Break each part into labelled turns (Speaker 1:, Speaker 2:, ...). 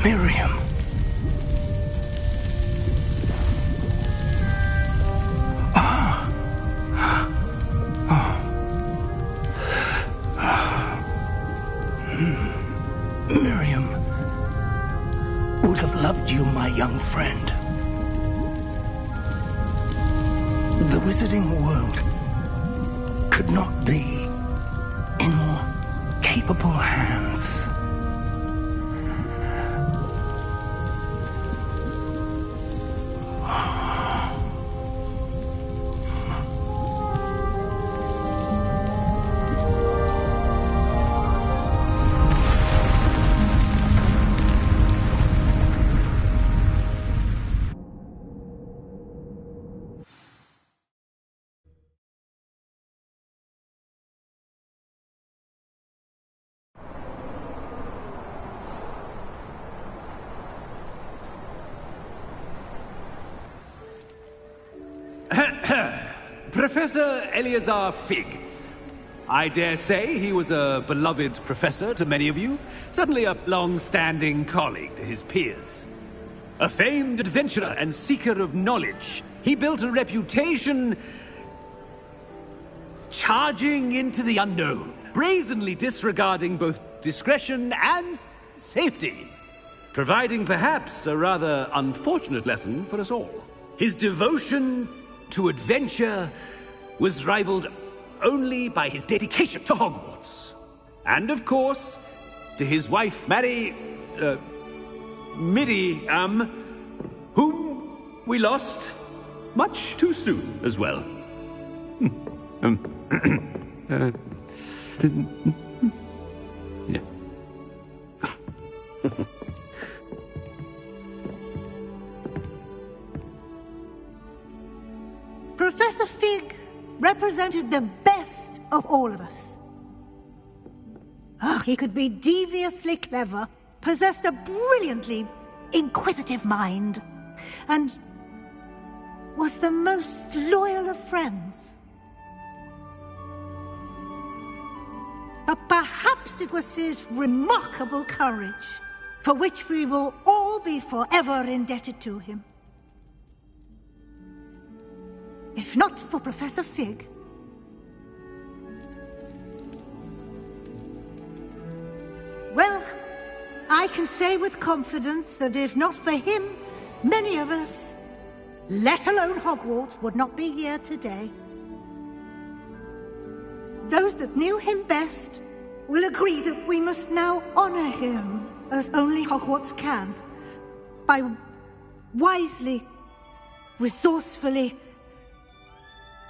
Speaker 1: Miriam. Miriam would have loved you, my young friend. The wizarding world could not be in more capable hands.
Speaker 2: Professor Eleazar Fig. I dare say he was a beloved professor to many of you, certainly a long-standing colleague to his peers. A famed adventurer and seeker of knowledge, he built a reputation charging into the unknown, brazenly disregarding both discretion and safety, providing perhaps a rather unfortunate lesson for us all. His devotion to adventure was rivaled only by his dedication to Hogwarts. And of course, to his wife, Midi, whom we lost much too soon as well. Yeah.
Speaker 3: Professor Fig represented the best of all of us. He could be deviously clever, possessed a brilliantly inquisitive mind, and was the most loyal of friends. But perhaps it was his remarkable courage, for which we will all be forever indebted to him. If not for Professor Fig, well, I can say with confidence that if not for him, many of us, let alone Hogwarts, would not be here today. Those that knew him best will agree that we must now honor him as only Hogwarts can, by wisely, resourcefully,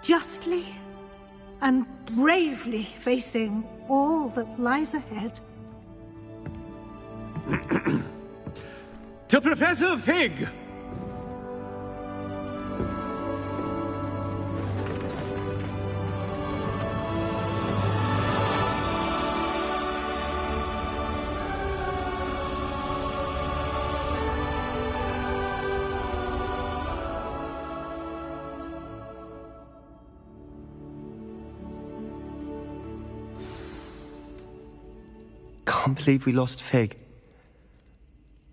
Speaker 3: justly and bravely facing all that lies ahead.
Speaker 2: To Professor Fig!
Speaker 4: Can't believe we lost Fig.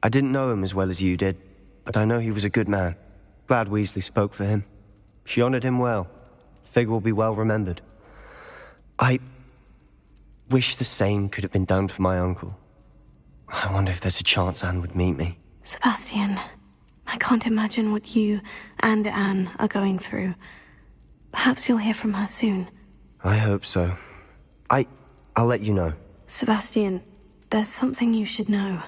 Speaker 4: I didn't know him as well as you did, but I know he was a good man. Glad Weasley spoke for him. She honored him well. Fig will be well remembered. I wish the same could have been done for my uncle. I wonder if there's a chance Anne would meet me.
Speaker 5: Sebastian, I can't imagine what you and Anne are going through. Perhaps you'll hear from her soon.
Speaker 4: I hope so. I'll let you know.
Speaker 5: Sebastian, there's something you should know.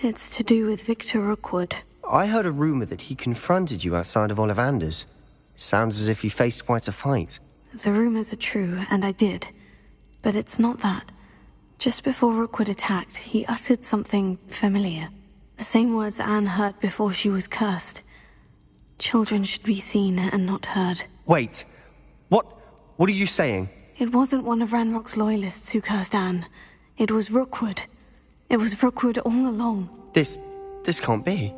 Speaker 5: It's to do with Victor Rookwood.
Speaker 4: I heard a rumor that he confronted you outside of Ollivander's. Sounds as if he faced quite a fight.
Speaker 5: The rumors are true, and I did. But it's not that. Just before Rookwood attacked, he uttered something familiar. The same words Anne heard before she was cursed. Children should be seen and not heard.
Speaker 4: Wait. What are you saying?
Speaker 5: It wasn't one of Ranrock's loyalists who cursed Anne. It was Rookwood. It was Rookwood all along.
Speaker 4: This can't be.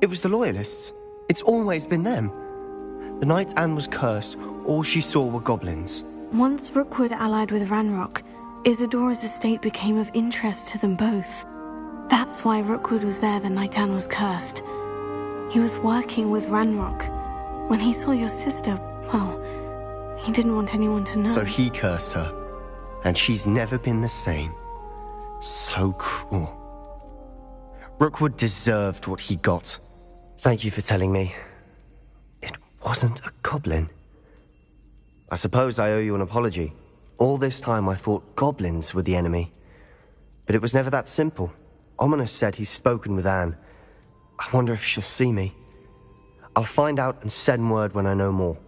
Speaker 4: It was the Loyalists. It's always been them. The night Anne was cursed, all she saw were goblins.
Speaker 5: Once Rookwood allied with Ranrock, Isadora's estate became of interest to them both. That's why Rookwood was there the night Anne was cursed. He was working with Ranrock. When he saw your sister, well, he didn't want anyone to know.
Speaker 4: So he cursed her, and she's never been the same. So cruel. Rookwood deserved what he got. Thank you for telling me. It wasn't a goblin. I suppose I owe you an apology. All this time I thought goblins were the enemy. But it was never that simple. Ominis said he's spoken with Anne. I wonder if she'll see me. I'll find out and send word when I know more.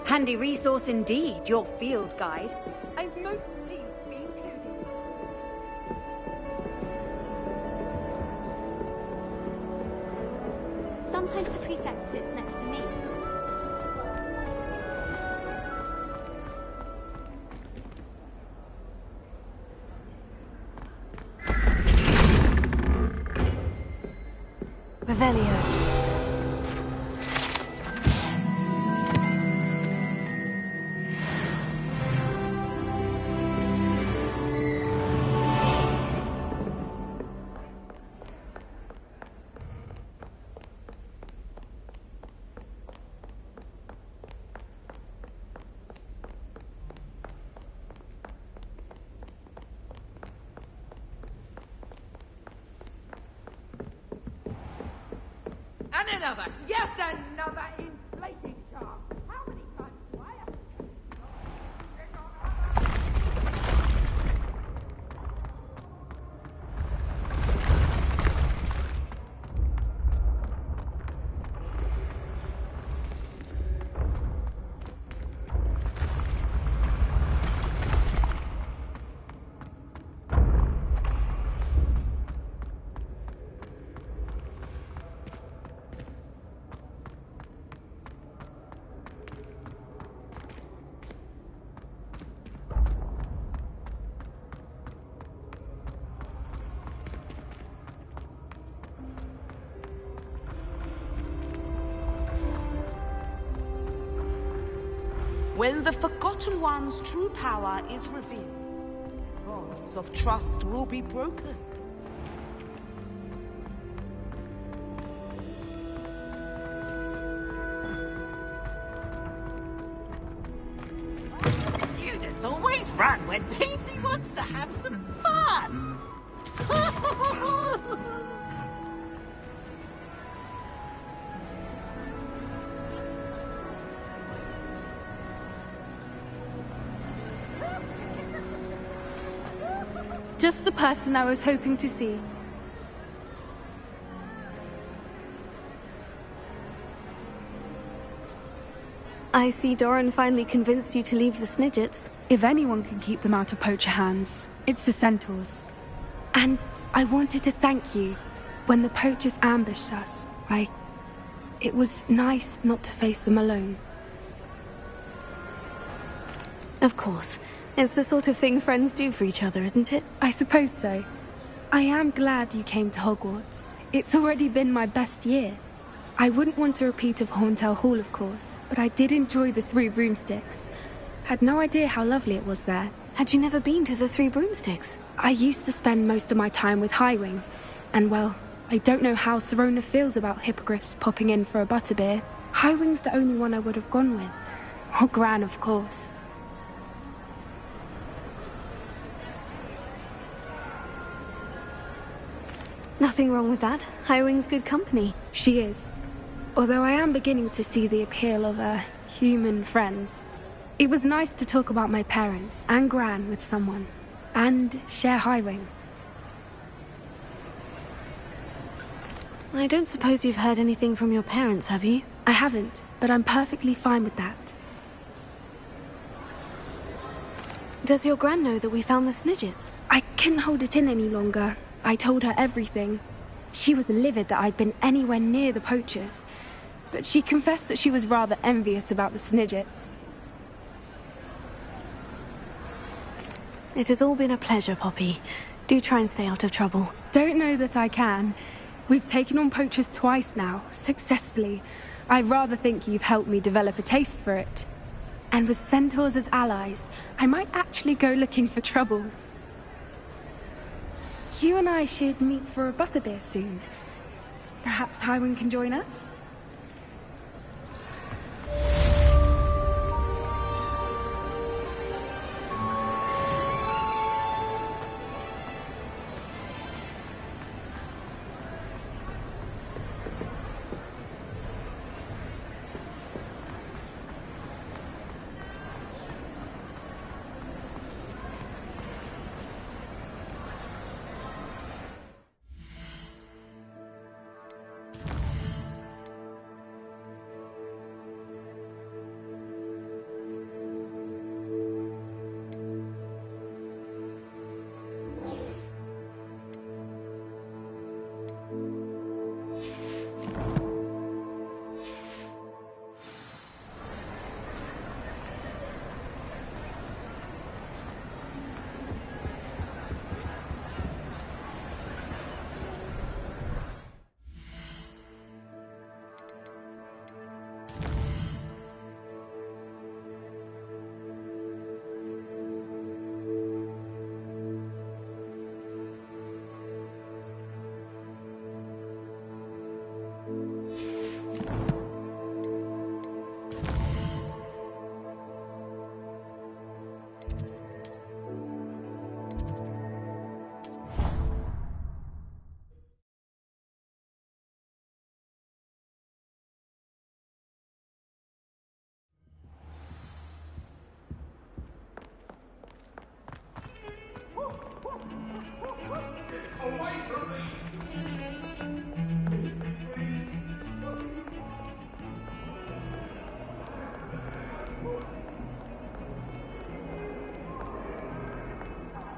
Speaker 6: Handy resource indeed, your field guide. I'm most pleased to be included.
Speaker 7: Sometimes the prefect sits next to me.
Speaker 5: Revelio.
Speaker 8: And another. Yes, another inflating shaft. How many times do I have to
Speaker 9: When the Forgotten One's true power is revealed, bonds of trust will be broken. Students always run when Peepsy wants to have some fun.
Speaker 10: Just the person I was hoping to see.
Speaker 5: I see Doran finally convinced you to leave the Snidgets.
Speaker 10: If anyone can keep them out of poacher hands, it's the Centaurs. And I wanted to thank you. When the poachers ambushed us, it was nice not to face them alone.
Speaker 5: Of course. It's the sort of thing friends do for each other, isn't it?
Speaker 10: I suppose so. I am glad you came to Hogwarts. It's already been my best year. I wouldn't want a repeat of Horntail Hall, of course, but I did enjoy the Three Broomsticks. Had no idea how lovely it was there.
Speaker 5: Had you never been to the Three Broomsticks?
Speaker 10: I used to spend most of my time with Highwing, and well, I don't know how Sirona feels about hippogriffs popping in for a butterbeer. Highwing's the only one I would have gone with. Or Gran, of course.
Speaker 5: Nothing wrong with that. Highwing's good company.
Speaker 10: She is. Although I am beginning to see the appeal of, human friends. It was nice to talk about my parents and Gran with someone. And share Highwing.
Speaker 5: I don't suppose you've heard anything from your parents, have you?
Speaker 10: I haven't, but I'm perfectly fine with that.
Speaker 5: Does your Gran know that we found the Snidgets?
Speaker 10: I couldn't hold it in any longer. I told her everything. She was livid that I'd been anywhere near the poachers, but she confessed that she was rather envious about the Snidgets.
Speaker 5: It has all been a pleasure, Poppy. Do try and stay out of trouble.
Speaker 10: Don't know that I can. We've taken on poachers twice now, successfully. I rather think you've helped me develop a taste for it. And with Centaurs as allies, I might actually go looking for trouble. You and I should meet for a butterbeer soon. Perhaps Highwing can join us?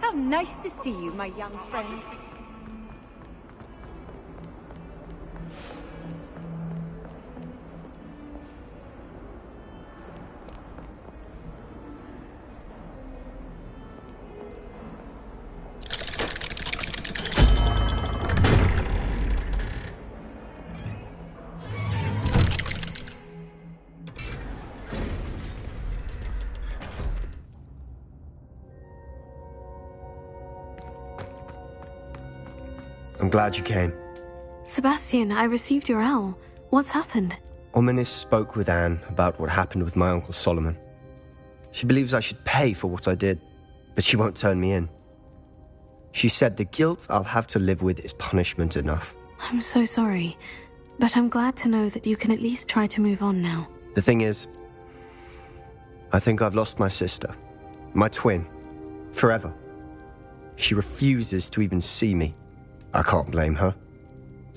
Speaker 6: How nice to see you, my young friend.
Speaker 4: I'm glad you came.
Speaker 5: Sebastian, I received your owl. What's happened?
Speaker 4: Ominis spoke with Anne about what happened with my Uncle Solomon. She believes I should pay for what I did, but she won't turn me in. She said the guilt I'll have to live with is punishment enough.
Speaker 5: I'm so sorry, but I'm glad to know that you can at least try to move on now.
Speaker 4: The thing is, I think I've lost my sister, my twin, forever. She refuses to even see me. I can't blame her.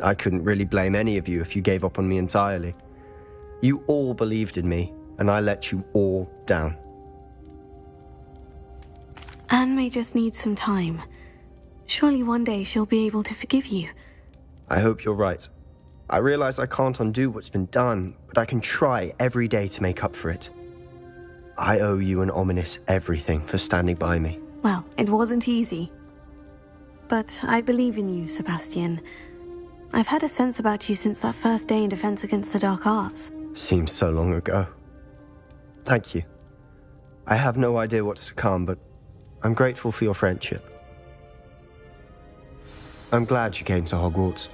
Speaker 4: I couldn't really blame any of you if you gave up on me entirely. You all believed in me, and I let you all down.
Speaker 5: Anne may just need some time. Surely one day she'll be able to forgive you.
Speaker 4: I hope you're right. I realize I can't undo what's been done, but I can try every day to make up for it. I owe you and Ominis everything for standing by me.
Speaker 5: Well, it wasn't easy. But I believe in you, Sebastian. I've had a sense about you since that first day in Defense Against the Dark Arts.
Speaker 4: Seems so long ago. Thank you. I have no idea what's to come, but I'm grateful for your friendship. I'm glad you came to Hogwarts.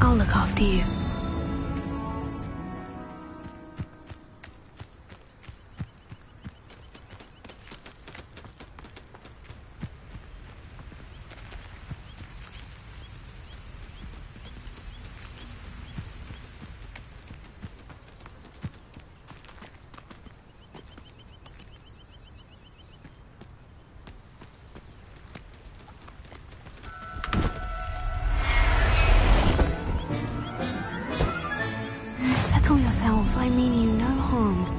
Speaker 5: I'll look after you. Settle yourself. I mean you no harm.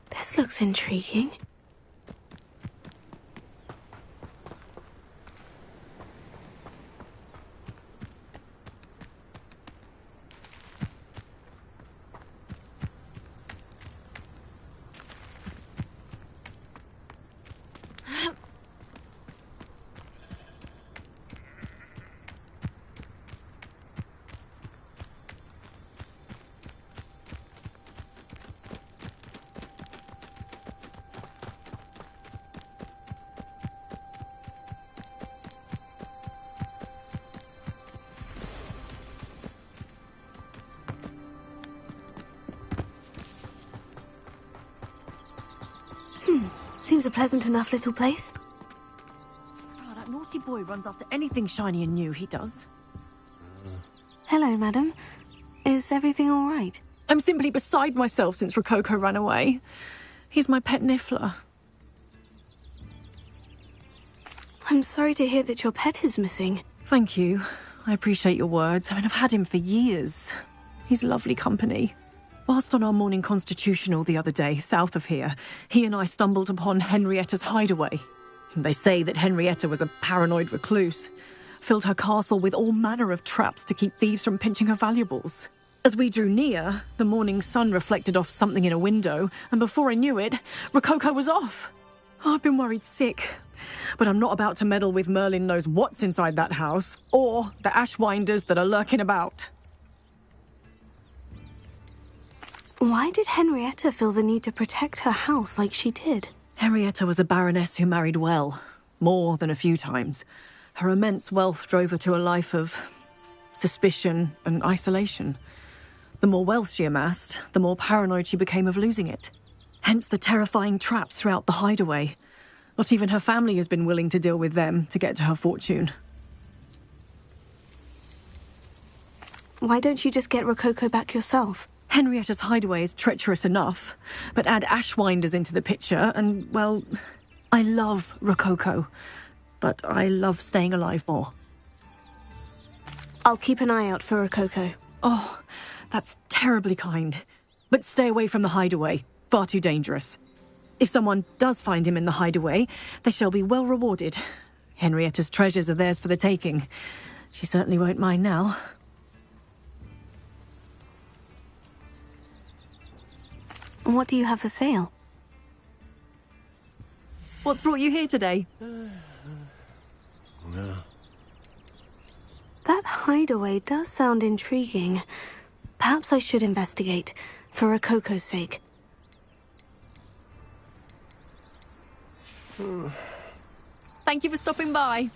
Speaker 5: This looks intriguing. Seems a pleasant enough little place.
Speaker 11: Oh, that naughty boy runs after anything shiny and new, he does.
Speaker 5: Hello, madam. Is everything all right?
Speaker 11: I'm simply beside myself since Rococo ran away. He's my pet Niffler.
Speaker 5: I'm sorry to hear that your pet is missing.
Speaker 11: Thank you. I appreciate your words. I mean, I've had him for years. He's lovely company. Whilst on our morning constitutional the other day, south of here, he and I stumbled upon Henrietta's hideaway. They say that Henrietta was a paranoid recluse, filled her castle with all manner of traps to keep thieves from pinching her valuables. As we drew near, the morning sun reflected off something in a window, and before I knew it, Rococo was off. I've been worried sick, but I'm not about to meddle with Merlin knows what's inside that house, or the Ashwinders that are lurking about.
Speaker 5: Why did Henrietta feel the need to protect her house like she did?
Speaker 11: Henrietta was a baroness who married well, more than a few times. Her immense wealth drove her to a life of suspicion and isolation. The more wealth she amassed, the more paranoid she became of losing it. Hence the terrifying traps throughout the hideaway. Not even her family has been willing to deal with them to get to her fortune.
Speaker 5: Why don't you just get Rococo back yourself?
Speaker 11: Henrietta's hideaway is treacherous enough, but add Ashwinders into the picture and, well, I love Rococo, but I love staying alive more.
Speaker 5: I'll keep an eye out for Rococo.
Speaker 11: Oh, that's terribly kind. But stay away from the hideaway. Far too dangerous. If someone does find him in the hideaway, they shall be well rewarded. Henrietta's treasures are theirs for the taking. She certainly won't mind now.
Speaker 5: What do you have for sale?
Speaker 11: What's brought you here today?
Speaker 5: That hideaway does sound intriguing. Perhaps I should investigate, for Rococo's sake.
Speaker 11: Thank you for stopping by.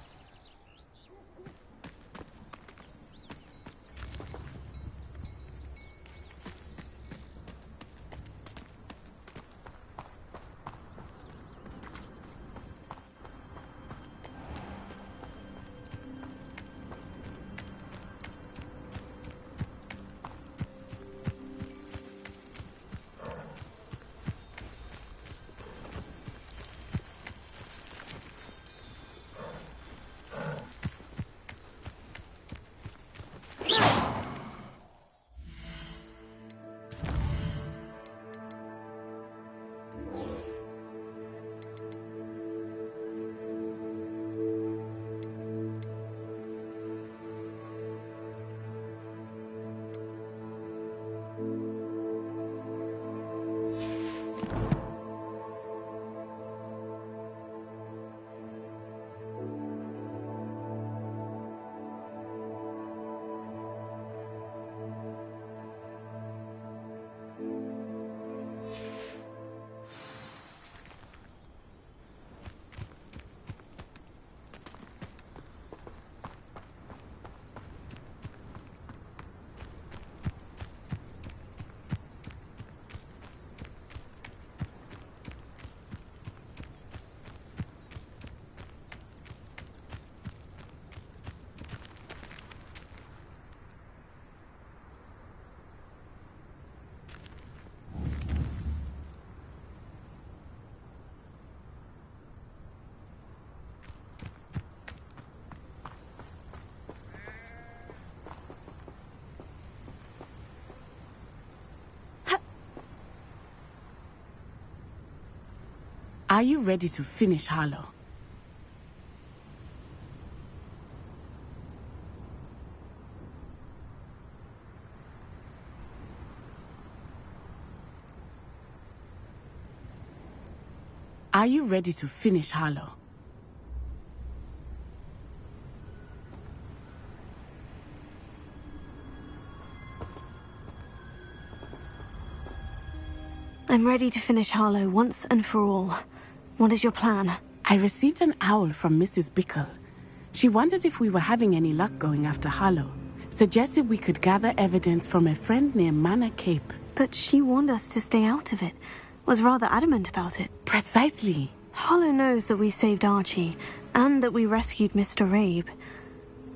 Speaker 12: Are you ready to finish Harlow? Are you ready to finish Harlow?
Speaker 5: I'm ready to finish Harlow once and for all. What is your plan?
Speaker 12: I received an owl from Mrs. Bickle. She wondered if we were having any luck going after Harlow. Suggested we could gather evidence from a friend near Manor Cape.
Speaker 5: But she warned us to stay out of it. Was rather adamant about it.
Speaker 12: Precisely.
Speaker 5: Harlow knows that we saved Archie, and that we rescued Mr. Rabe.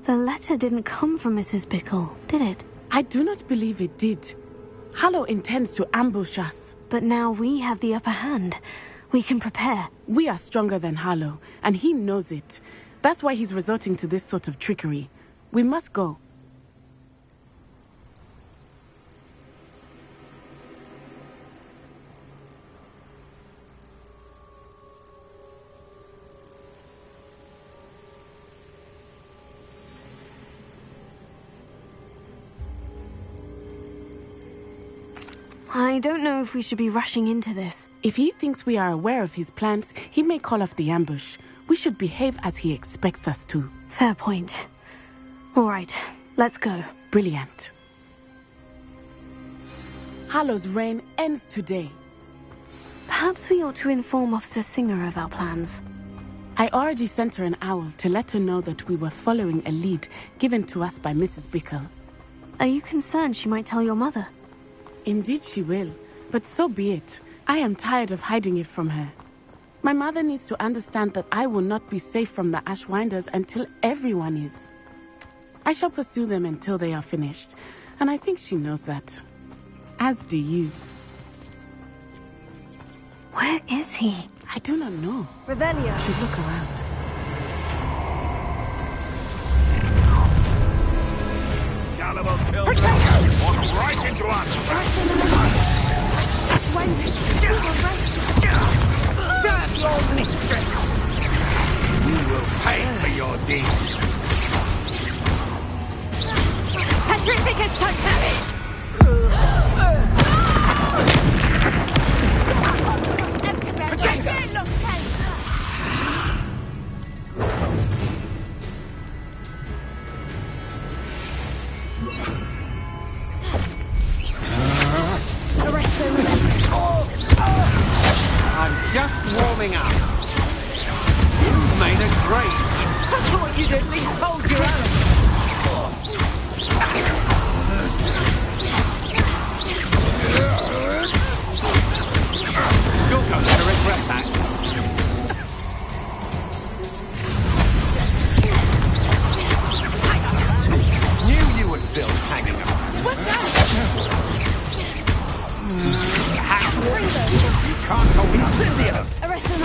Speaker 5: The letter didn't come from Mrs. Bickle, did it?
Speaker 12: I do not believe it did. Harlow intends to ambush us.
Speaker 5: But now we have the upper hand. We can prepare.
Speaker 12: We are stronger than Harlow, and he knows it. That's why he's resorting to this sort of trickery. We must go.
Speaker 5: I don't know if we should be rushing into this.
Speaker 12: If he thinks we are aware of his plans, he may call off the ambush. We should behave as he expects us to.
Speaker 5: Fair point. All right, let's go.
Speaker 12: Brilliant. Harlow's reign ends today.
Speaker 5: Perhaps we ought to inform Officer Singer of our plans.
Speaker 12: I already sent her an owl to let her know that we were following a lead given to us by Mrs. Bickle.
Speaker 5: Are you concerned she might tell your mother?
Speaker 12: Indeed she will, but so be it. I am tired of hiding it from her. My mother needs to understand that I will not be safe from the Ashwinders until everyone is. I shall pursue them until they are finished, and I think she knows that. As do you.
Speaker 5: Where is he?
Speaker 12: I do not know.
Speaker 5: Revelio.
Speaker 12: Should look around.
Speaker 13: Caliber kills walk right into us.
Speaker 8: Serve your mistress.
Speaker 13: You will pay for your deeds.
Speaker 8: Petrificus totalis.
Speaker 14: I'm just warming up.
Speaker 2: Maynard Grange. I thought you'd at least hold your own. You're going to regret that. Knew you were still hanging around. What's that? You can't hold Incendio!
Speaker 14: Arrest him!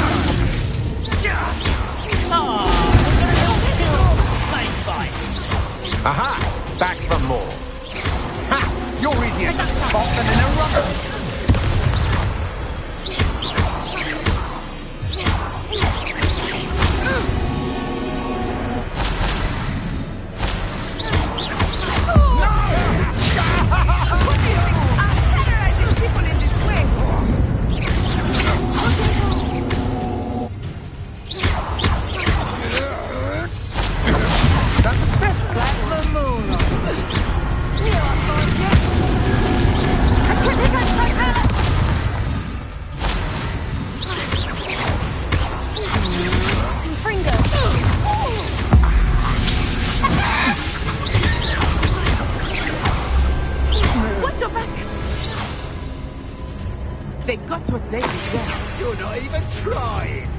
Speaker 2: Aha! Back for more. Ha! You're easier to spot than in a runner.
Speaker 12: They got what they deserve.
Speaker 2: You're not even trying.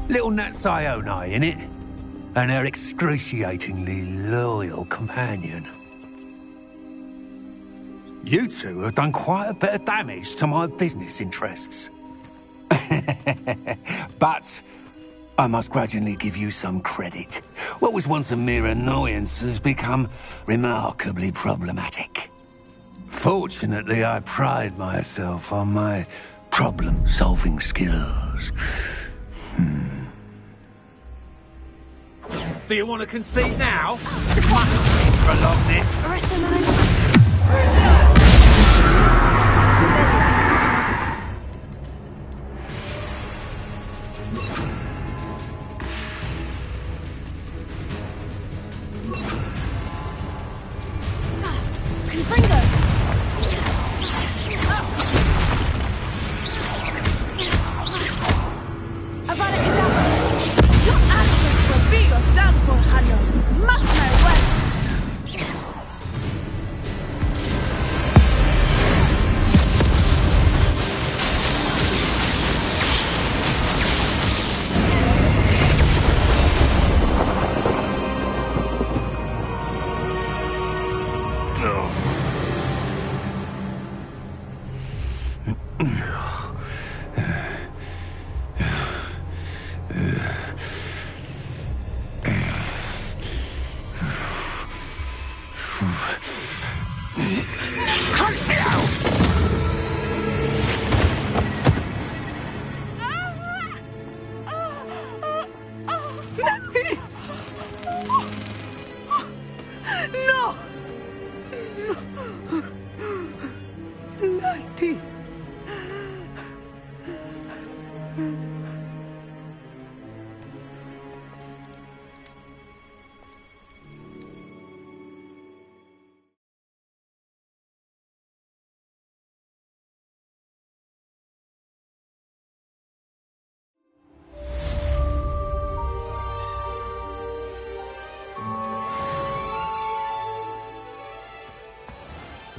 Speaker 2: Little Nat Sione, innit? And her excruciatingly loyal companion. You two have done quite a bit of damage to my business interests. But I must grudgingly give you some credit. What was once a mere annoyance has become remarkably problematic. Fortunately, I pride myself on my problem-solving skills. Do you want to concede now? Must prolong this.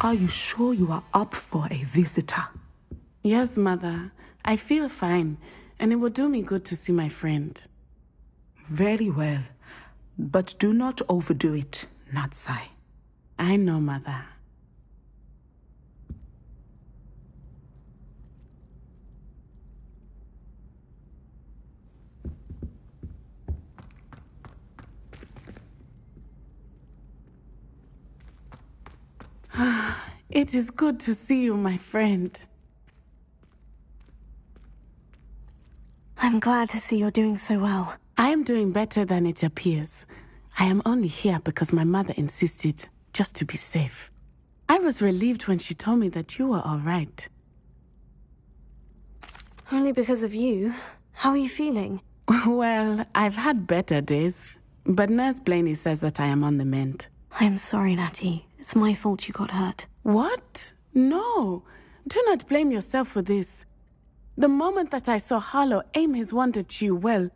Speaker 15: Are you sure you are up for a visitor?
Speaker 12: Yes, Mother. I feel fine, and it will do me good to see my friend.
Speaker 15: Very well. But do not overdo it, Natsai.
Speaker 12: I know, Mother. It is good to see you, my friend.
Speaker 5: I'm glad to see you're doing so well.
Speaker 12: I am doing better than it appears. I am only here because my mother insisted, just to be safe. I was relieved when she told me that you were all right.
Speaker 5: Only because of you. How are you feeling?
Speaker 12: Well, I've had better days, but Nurse Blaney says that I am on the mend.
Speaker 5: I'm sorry, Natty. It's my fault you got hurt.
Speaker 12: What? No. Do not blame yourself for this. The moment that I saw Harlow aim his wand at you, well...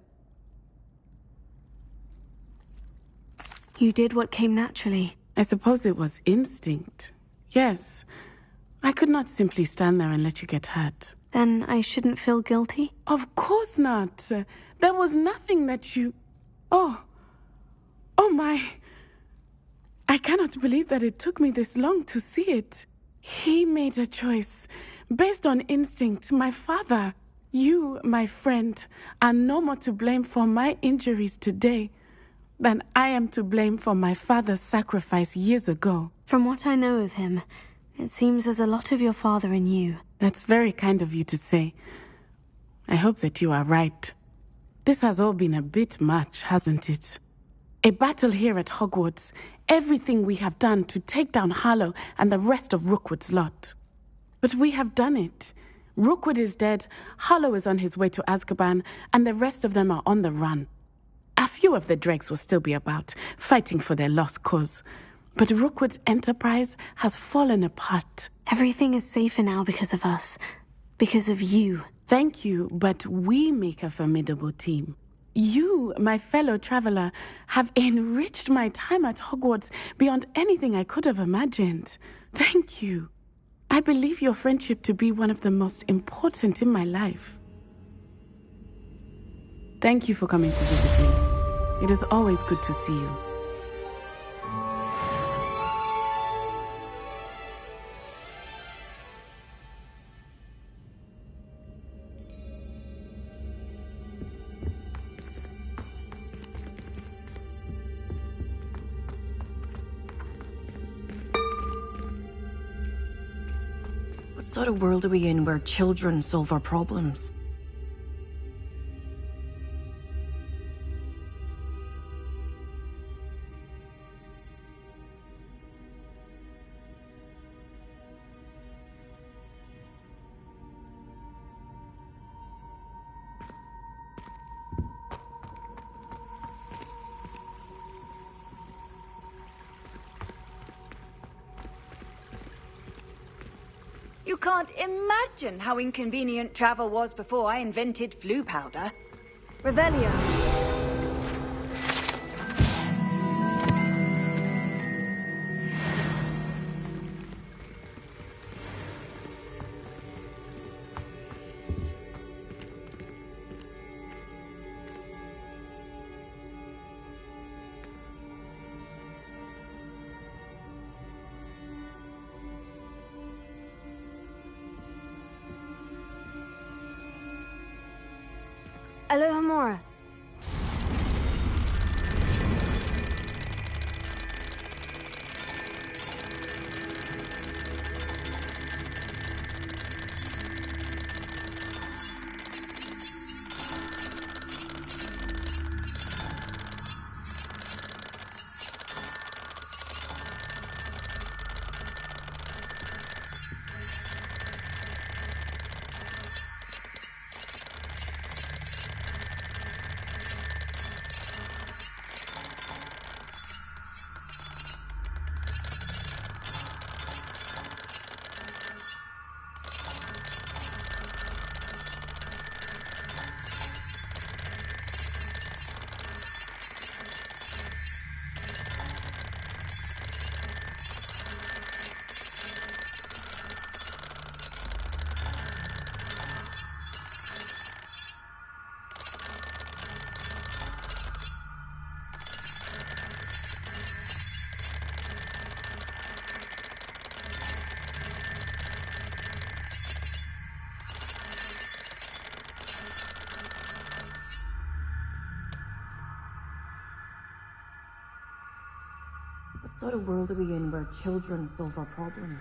Speaker 5: You did what came naturally.
Speaker 12: I suppose it was instinct. Yes. I could not simply stand there and let you get hurt.
Speaker 5: Then I shouldn't feel guilty?
Speaker 12: Of course not. There was nothing that you... Oh my... I cannot believe that it took me this long to see it. He made a choice. Based on instinct, my father, you, my friend, are no more to blame for my injuries today than I am to blame for my father's sacrifice years ago.
Speaker 5: From what I know of him, it seems there's a lot of your father in you.
Speaker 12: That's very kind of you to say. I hope that you are right. This has all been a bit much, hasn't it? A battle here at Hogwarts, everything we have done to take down Harlow and the rest of Rookwood's lot. But we have done it. Rookwood is dead, Harlow is on his way to Azkaban, and the rest of them are on the run. A few of the dregs will still be about, fighting for their lost cause. But Rookwood's enterprise has fallen apart.
Speaker 5: Everything is safer now because of us. Because of you.
Speaker 12: Thank you, but we make a formidable team. You, my fellow traveler, have enriched my time at Hogwarts beyond anything I could have imagined. Thank you. I believe your friendship to be one of the most important in my life. Thank you for coming to visit me. It is always good to see you.
Speaker 11: What sort of world are we in where children solve our problems?
Speaker 6: You can't imagine how inconvenient travel was before I invented flu powder. Revelio.
Speaker 5: Alohomora.
Speaker 11: What sort of world are we in where children solve our problems?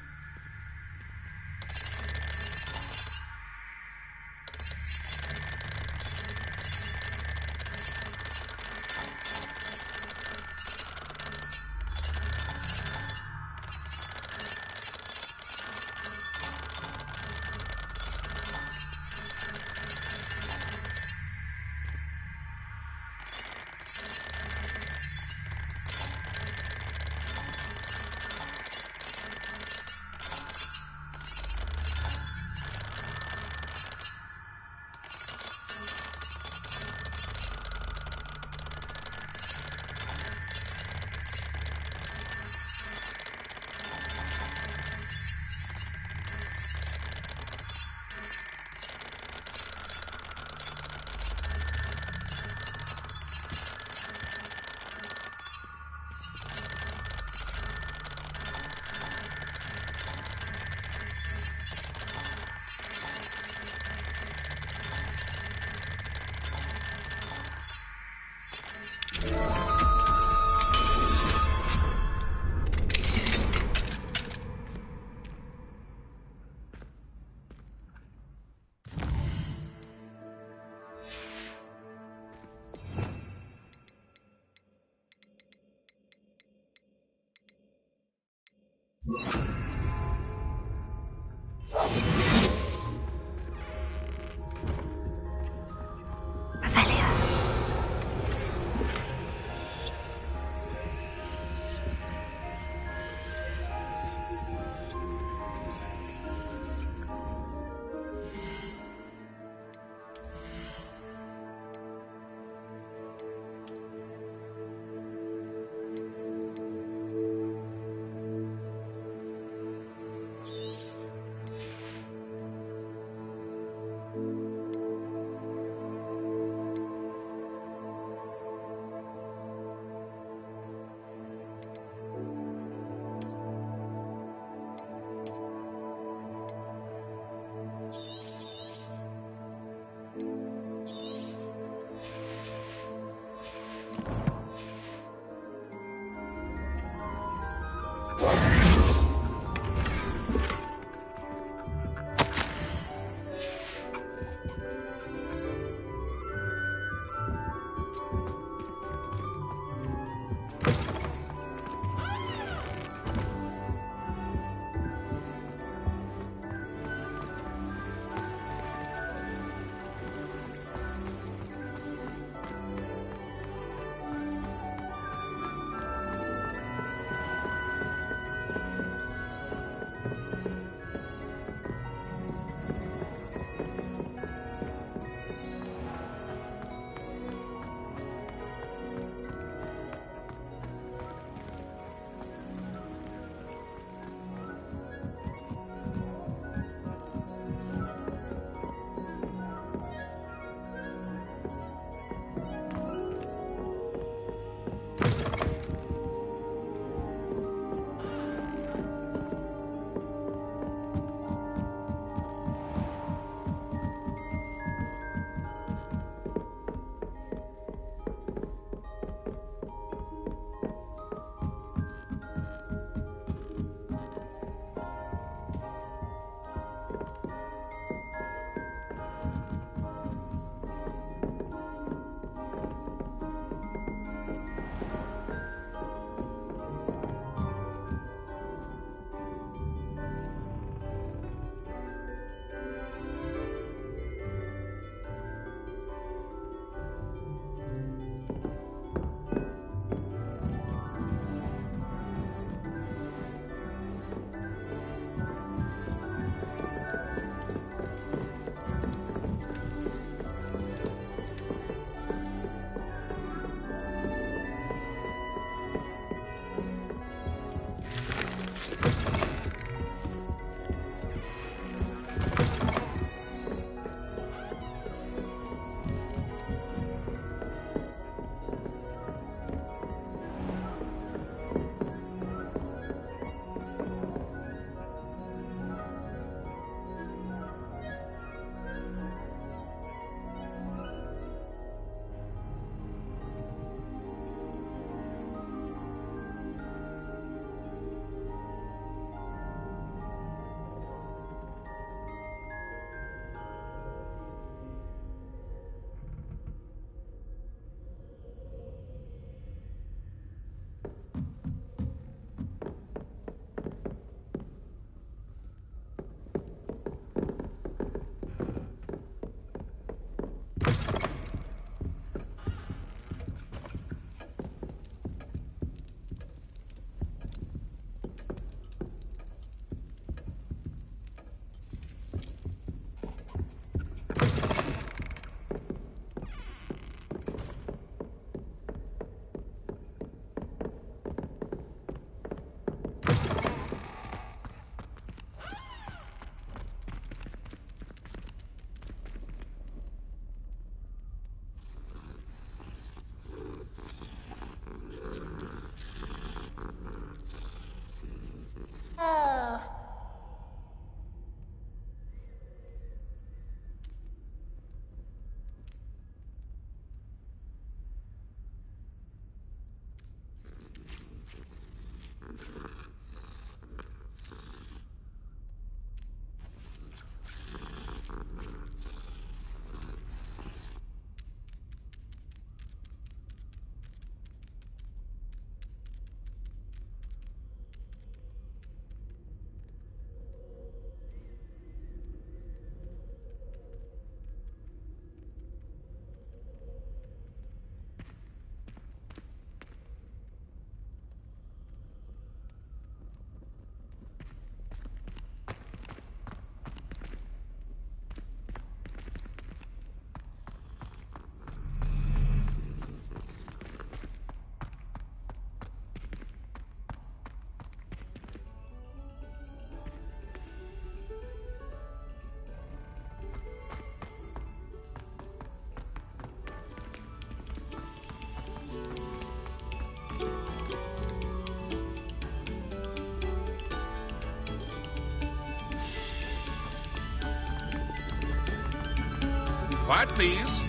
Speaker 13: Quiet, please.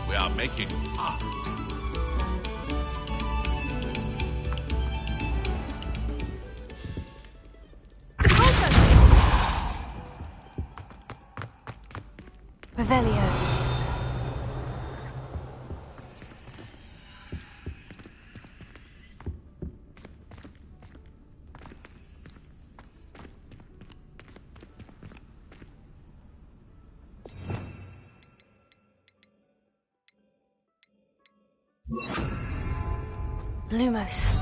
Speaker 13: We are making art.
Speaker 5: Revelio. Lumos.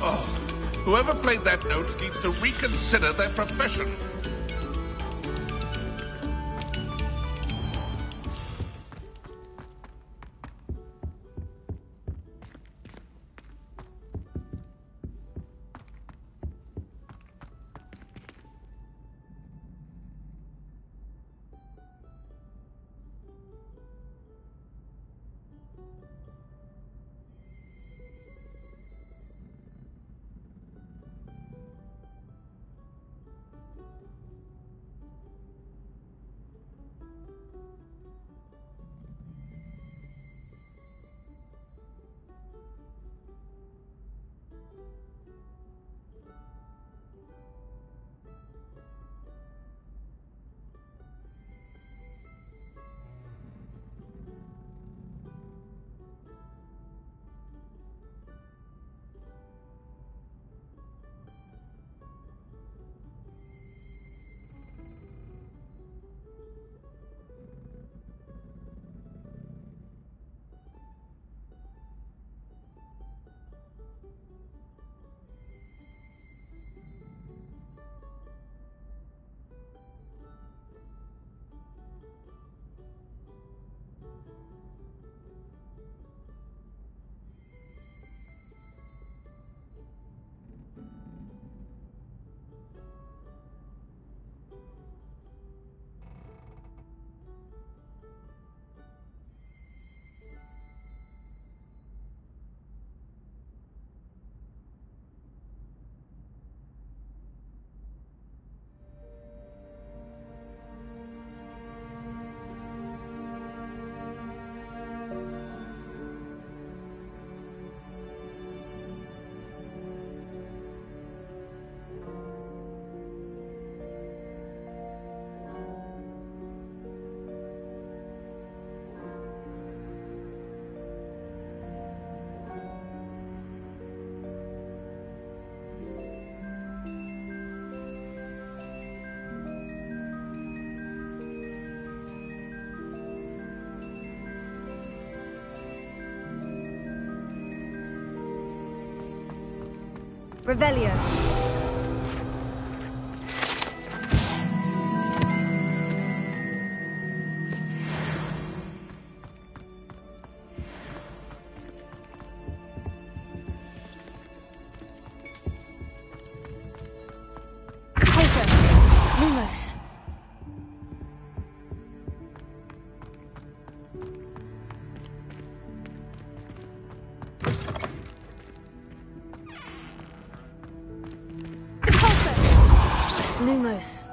Speaker 13: Oh, whoever played that note needs to reconsider their profession.
Speaker 6: Revelio.
Speaker 5: Closer. Lumos. Lumos.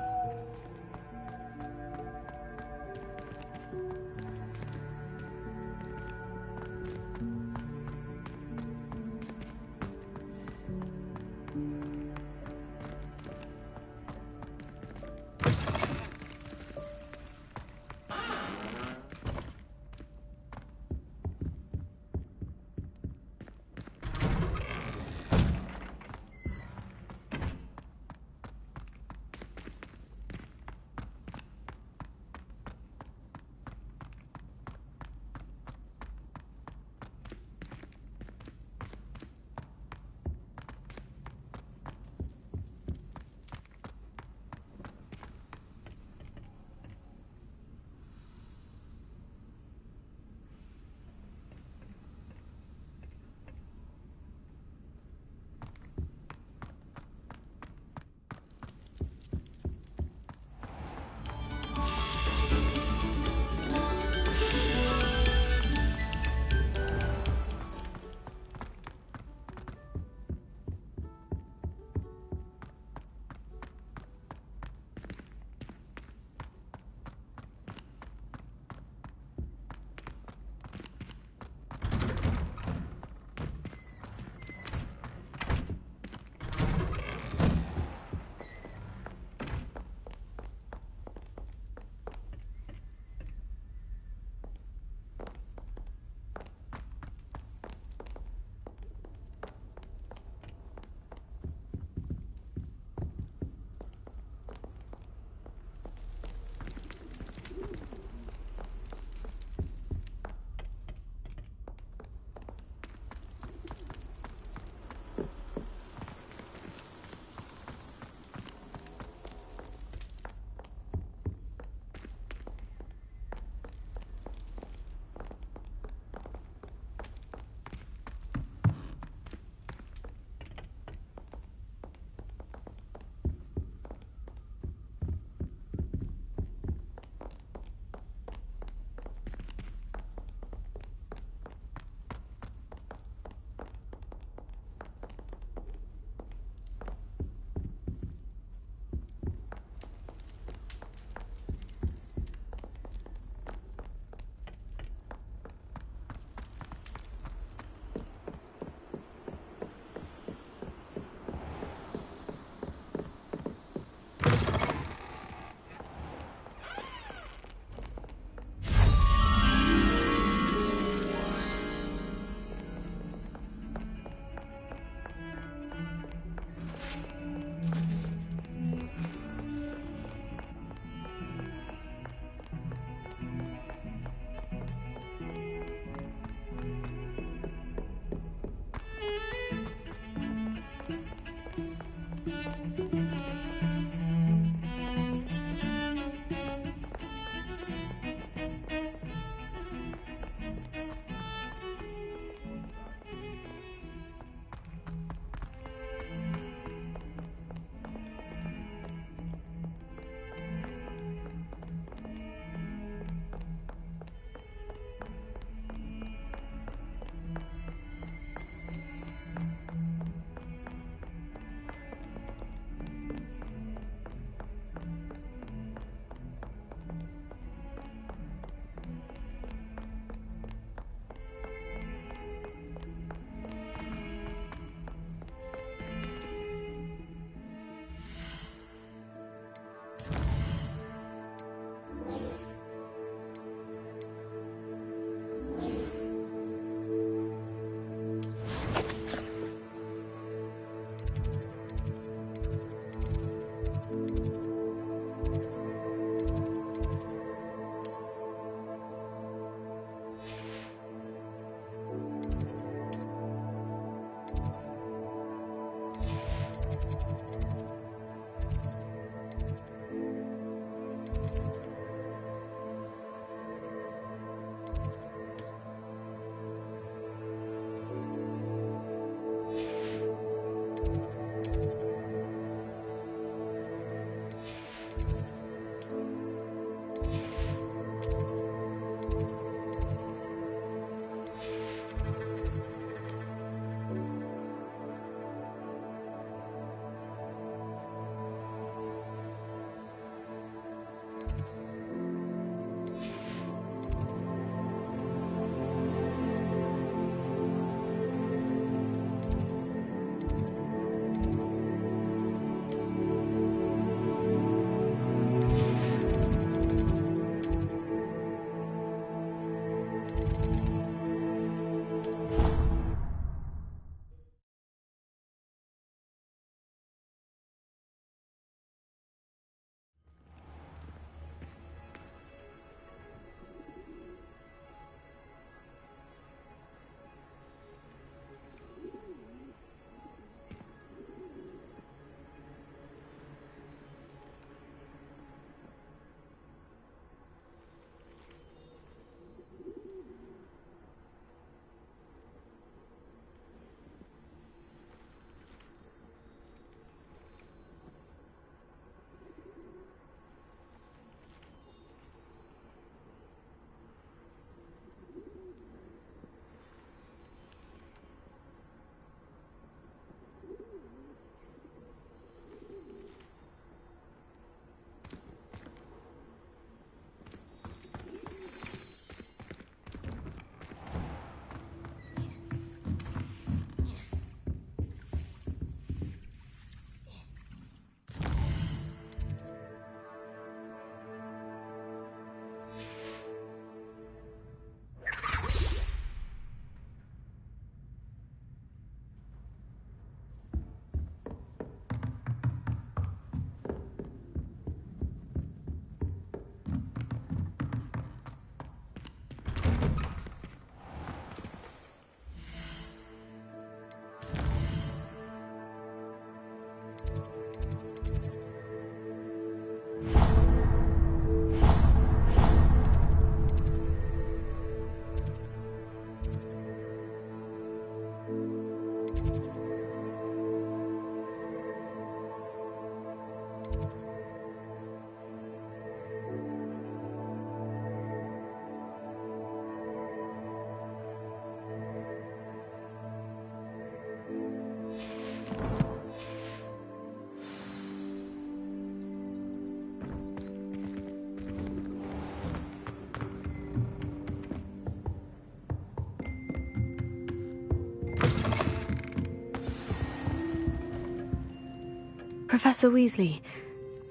Speaker 5: Professor Weasley,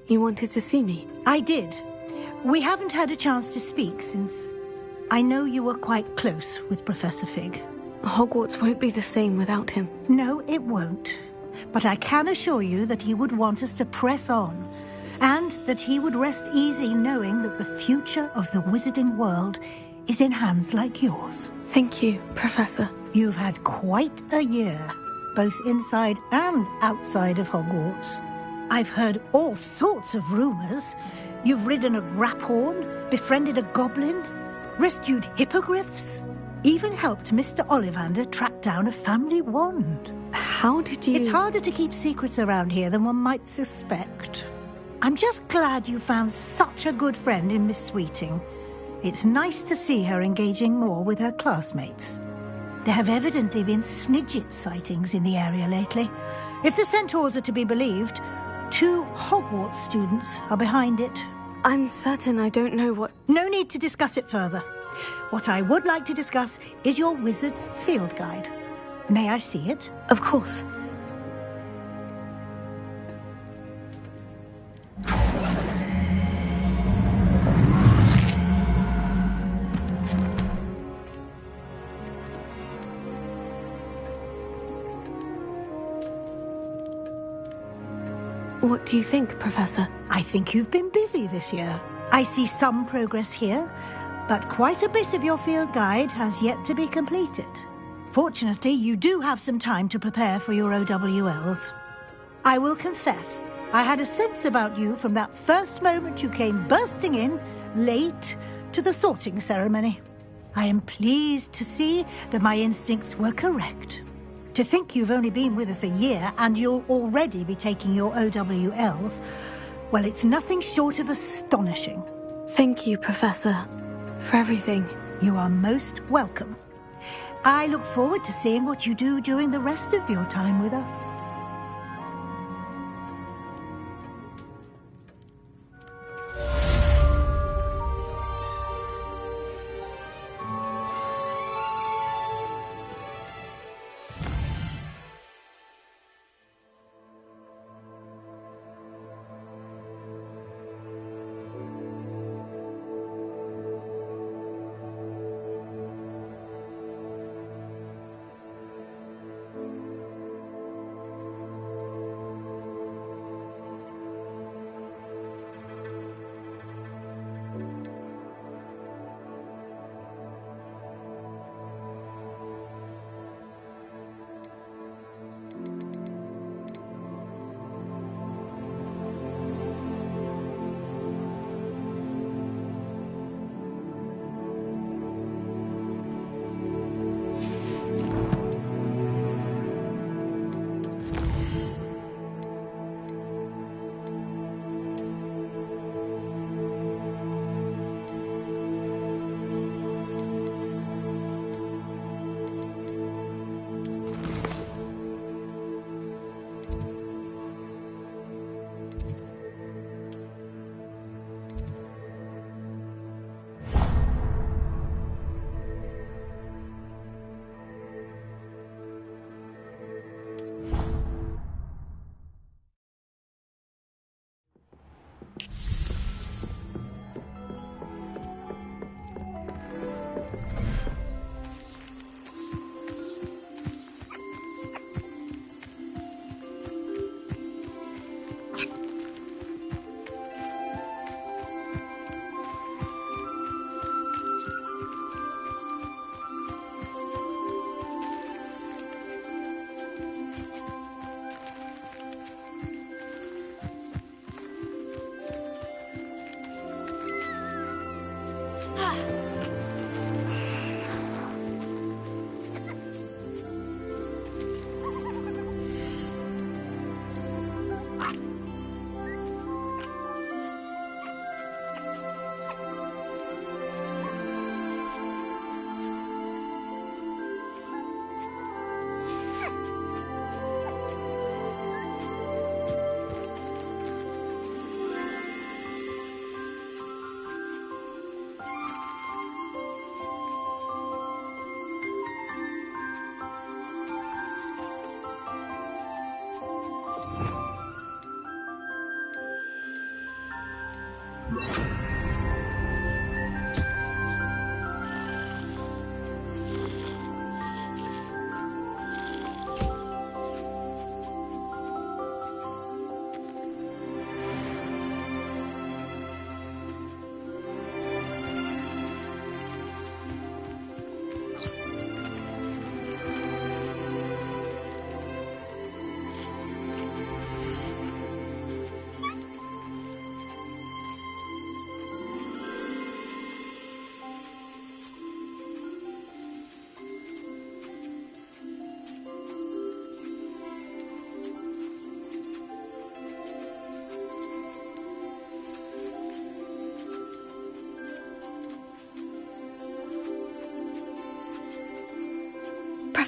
Speaker 5: you wanted to see me?
Speaker 3: I did. We haven't had a chance to speak since I know you were quite close with Professor Fig.
Speaker 5: Hogwarts won't be the same without him.
Speaker 3: No, it won't. But I can assure you that he would want us to press on, and that he would rest easy knowing that the future of the wizarding world is in hands like yours.
Speaker 5: Thank you, Professor.
Speaker 3: You've had quite a year, both inside and outside of Hogwarts. I've heard all sorts of rumors. You've ridden a Graphorn, befriended a goblin, rescued hippogriffs, even helped Mr. Ollivander track down a family wand.
Speaker 5: How did you...
Speaker 3: It's harder to keep secrets around here than one might suspect. I'm just glad you found such a good friend in Miss Sweeting. It's nice to see her engaging more with her classmates. There have evidently been Snidget sightings in the area lately. If the Centaurs are to be believed, 2 Hogwarts students are behind it.
Speaker 5: I'm certain I don't know what...
Speaker 3: No need to discuss it further. What I would like to discuss is your wizard's field guide. May I see it?
Speaker 5: Of course. What do you think, Professor?
Speaker 3: I think you've been busy this year. I see some progress here, but quite a bit of your field guide has yet to be completed. Fortunately, you do have some time to prepare for your OWLs. I will confess, I had a sense about you from that first moment you came bursting in, late, to the sorting ceremony. I am pleased to see that my instincts were correct. To think you've only been with us a year and you'll already be taking your OWLs, well, it's nothing short of astonishing.
Speaker 5: Thank you, Professor, for everything.
Speaker 3: You are most welcome. I look forward to seeing what you do during the rest of your time with us.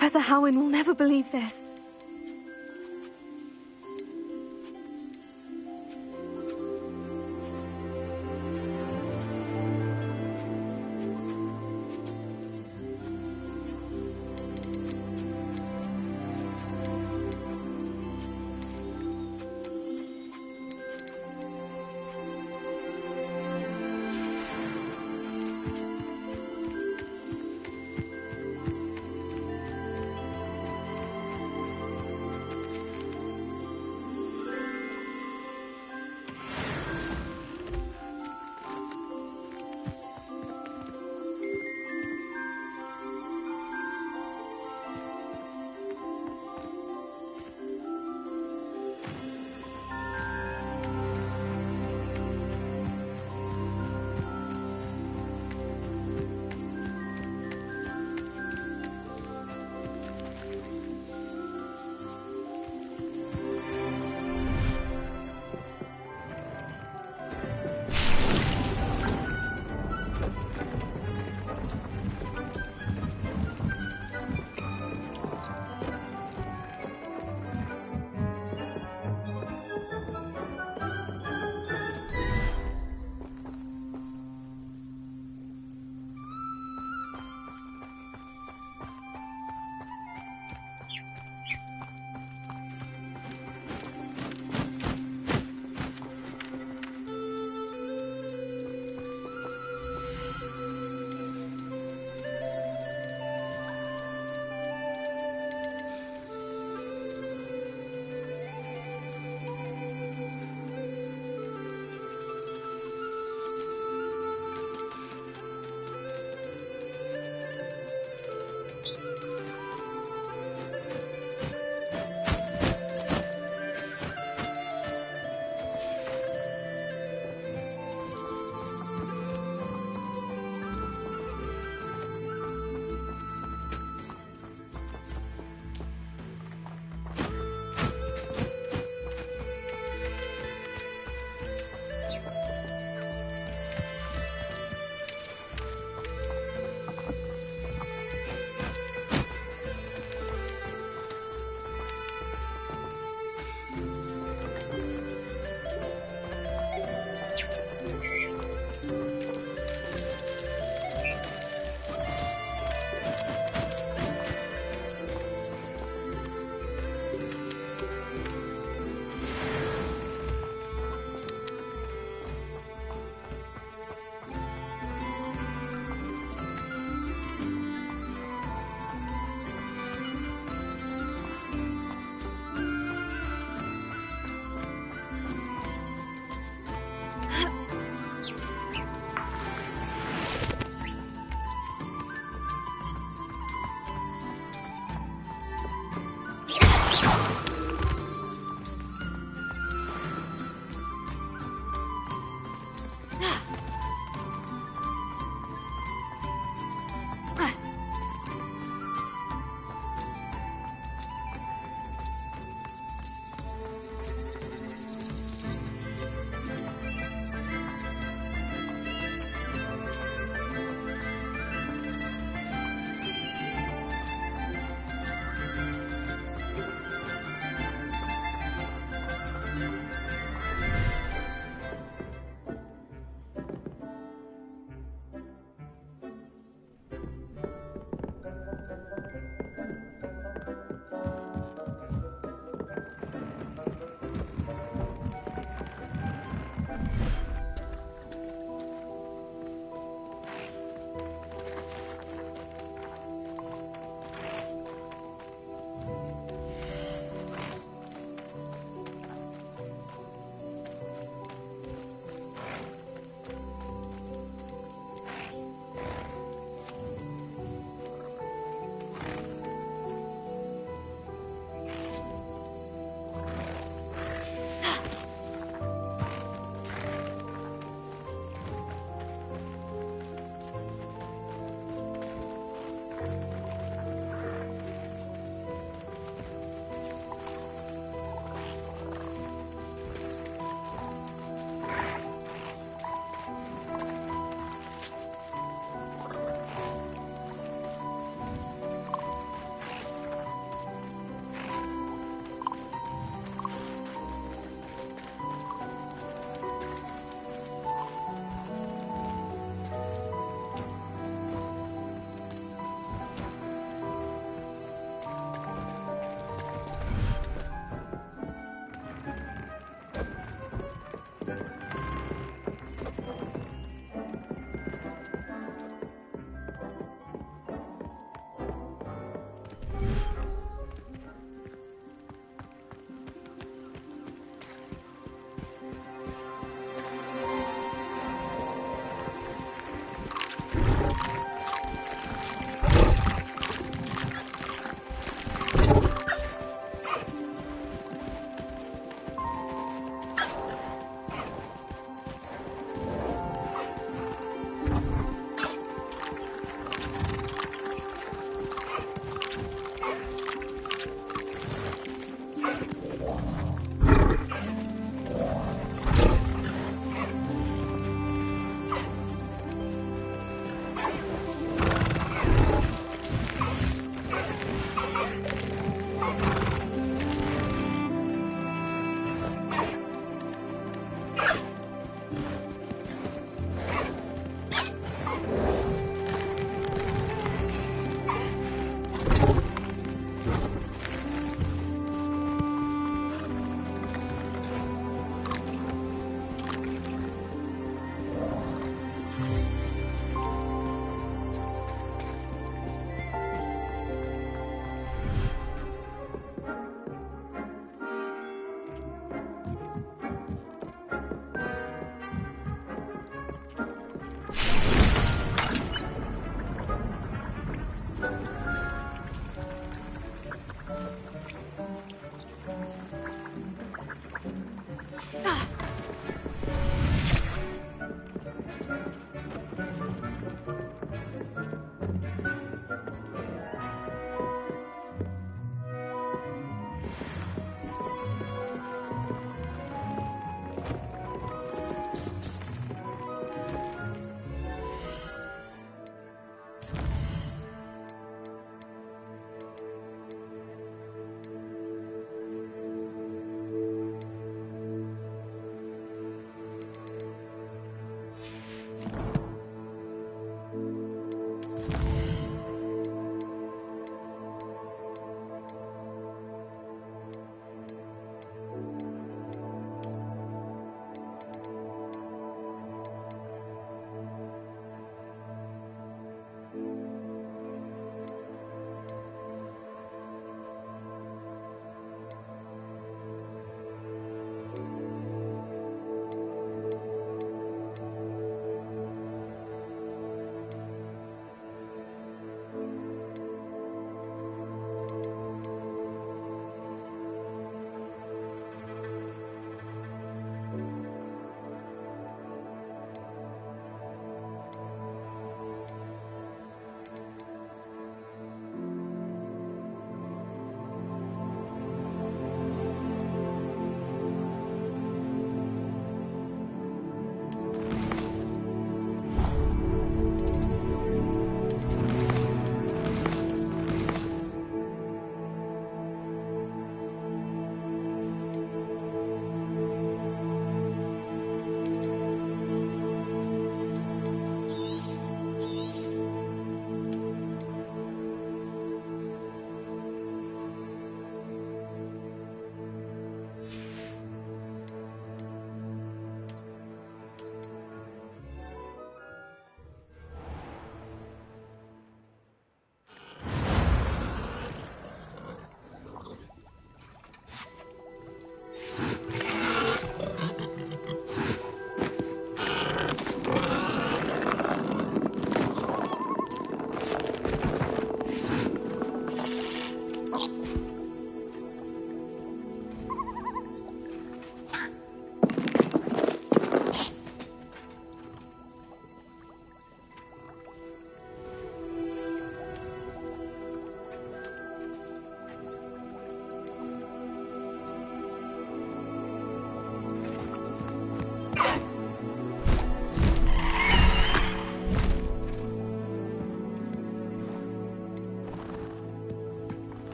Speaker 5: Professor Howin will never believe this.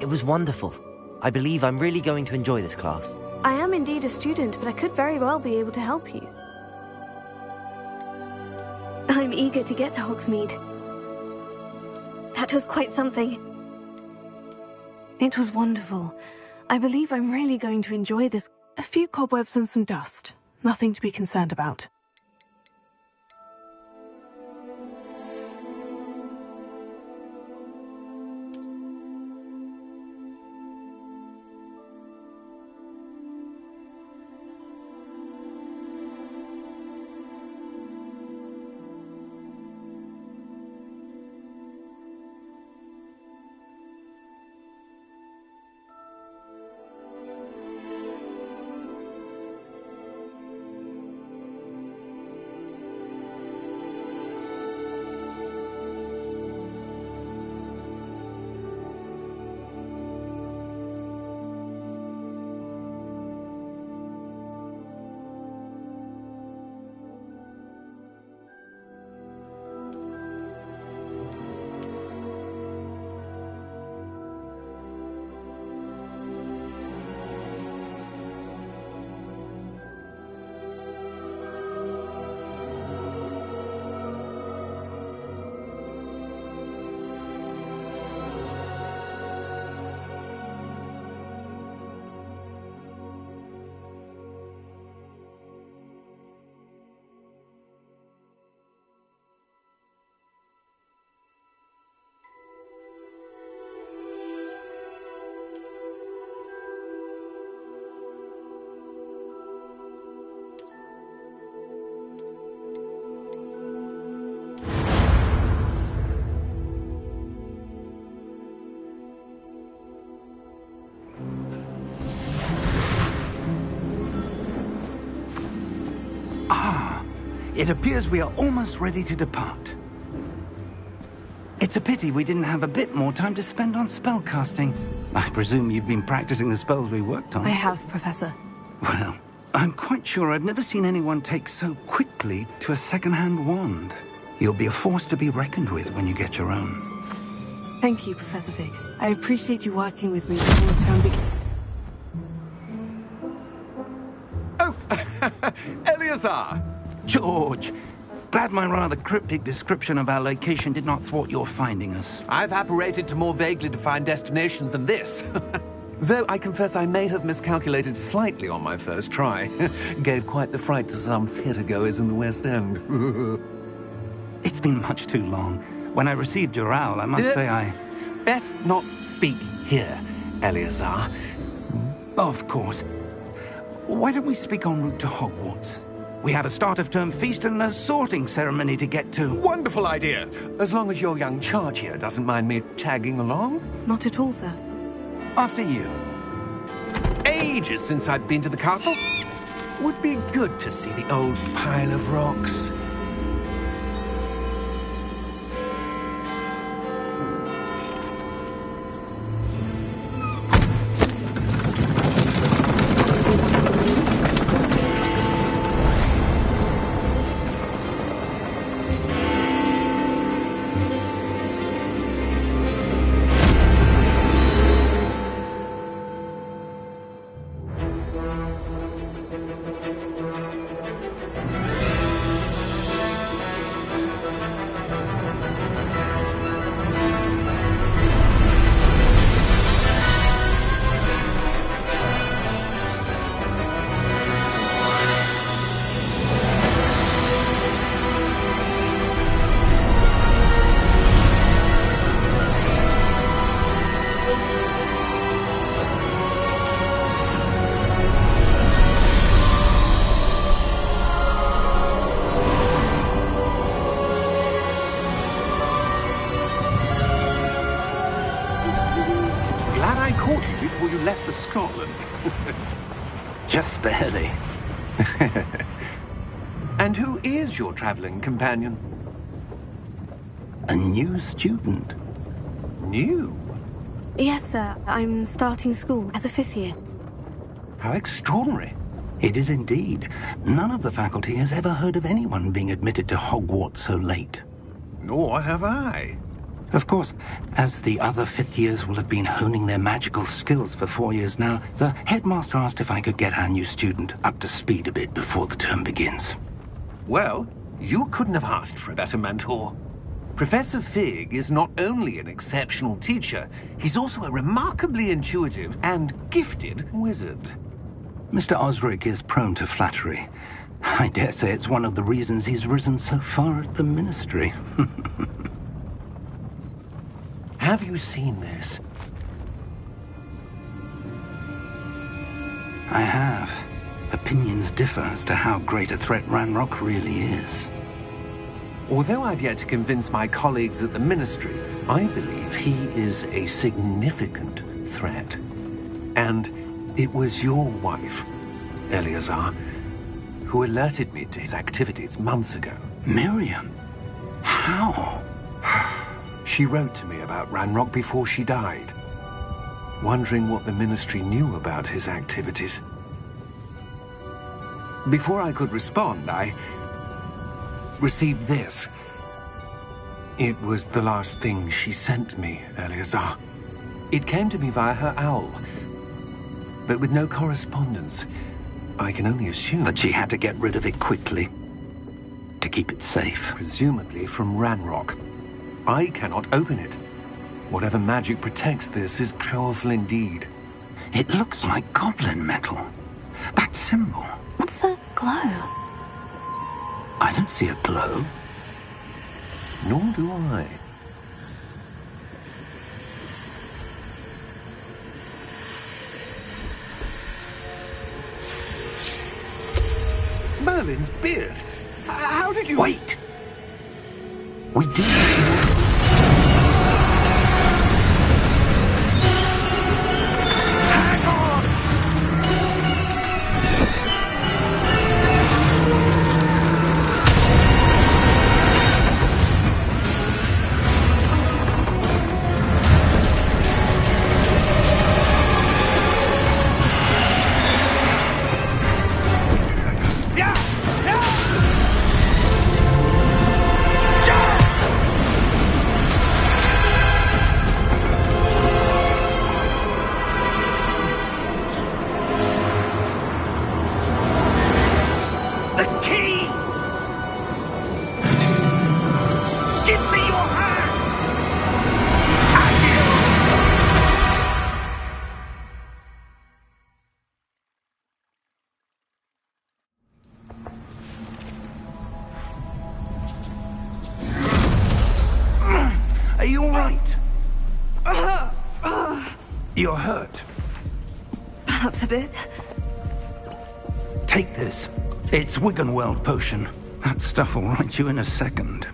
Speaker 14: It was wonderful. I believe I'm really going to enjoy this class.
Speaker 5: I am indeed a student, but I could very well be able to help you. I'm eager to get to Hogsmeade. That was quite something. It was wonderful. I believe I'm really going to enjoy this. A few cobwebs and some dust. Nothing to be concerned about.
Speaker 1: It appears we are almost ready to depart. It's a pity we didn't have a bit more time to spend on spellcasting. I presume you've been practicing the spells we worked on.
Speaker 5: I have, Professor.
Speaker 1: Well, I'm quite sure I've never seen anyone take so quickly to a second-hand wand. You'll be a force to be reckoned with when you get your own.
Speaker 5: Thank you, Professor Fig. I appreciate you working with me before the term begins.
Speaker 16: Oh, Eleazar!
Speaker 1: George! Glad my rather cryptic description of our location did not thwart your finding us.
Speaker 16: I've apparated to more vaguely defined destinations than this. Though I confess I may have miscalculated slightly on my first try. Gave quite the fright to some theatre-goers in the West End.
Speaker 1: It's been much too long. When I received your owl, I must say I...
Speaker 16: Best not speak here, Eleazar.
Speaker 1: Of course. Why don't we speak en route to Hogwarts? We have a start-of-term feast and a sorting ceremony to get to.
Speaker 16: Wonderful idea! As long as your young charge here doesn't mind me tagging along.
Speaker 5: Not at all, sir.
Speaker 1: After you.
Speaker 16: Ages since I'd been to the castle. Would be good to see the old pile of rocks.
Speaker 1: Just barely.
Speaker 16: And who is your traveling companion?
Speaker 1: A new student.
Speaker 16: New?
Speaker 5: Yes, sir. I'm starting school as a 5th year.
Speaker 16: How extraordinary.
Speaker 1: It is indeed. None of the faculty has ever heard of anyone being admitted to Hogwarts so late.
Speaker 16: Nor have I.
Speaker 1: Of course, as the other fifth years will have been honing their magical skills for 4 years now, the headmaster asked if I could get our new student up to speed a bit before the term begins.
Speaker 16: Well, you couldn't have asked for a better mentor. Professor Fig is not only an exceptional teacher, he's also a remarkably intuitive and gifted wizard.
Speaker 1: Mr. Osric is prone to flattery. I dare say it's one of the reasons he's risen so far at the Ministry.
Speaker 16: Have you seen this?
Speaker 1: I have. Opinions differ as to how great a threat Ranrock really is.
Speaker 16: Although I've yet to convince my colleagues at the Ministry, I believe he is a significant threat. And it was your wife, Eleazar, who alerted me to his activities months ago.
Speaker 1: Miriam? How?
Speaker 16: She wrote to me about Ranrock before she died, wondering what the Ministry knew about his activities. Before I could respond, I received this. It was the last thing she sent me, Eleazar. It came to me via her owl, but with no correspondence. I can only assume
Speaker 1: that she had to get rid of it quickly, to keep it safe.
Speaker 16: Presumably from Ranrock. I cannot open it. Whatever magic protects this is powerful indeed.
Speaker 1: It looks like goblin metal. That symbol.
Speaker 5: What's the glow?
Speaker 1: I don't see a glow.
Speaker 16: Nor do I. Merlin's beard. How did you...
Speaker 1: Wait! We do... Are you all right? You're hurt.
Speaker 5: Perhaps a bit.
Speaker 1: Take this. It's Wiggenweld potion. That stuff will right you in a second.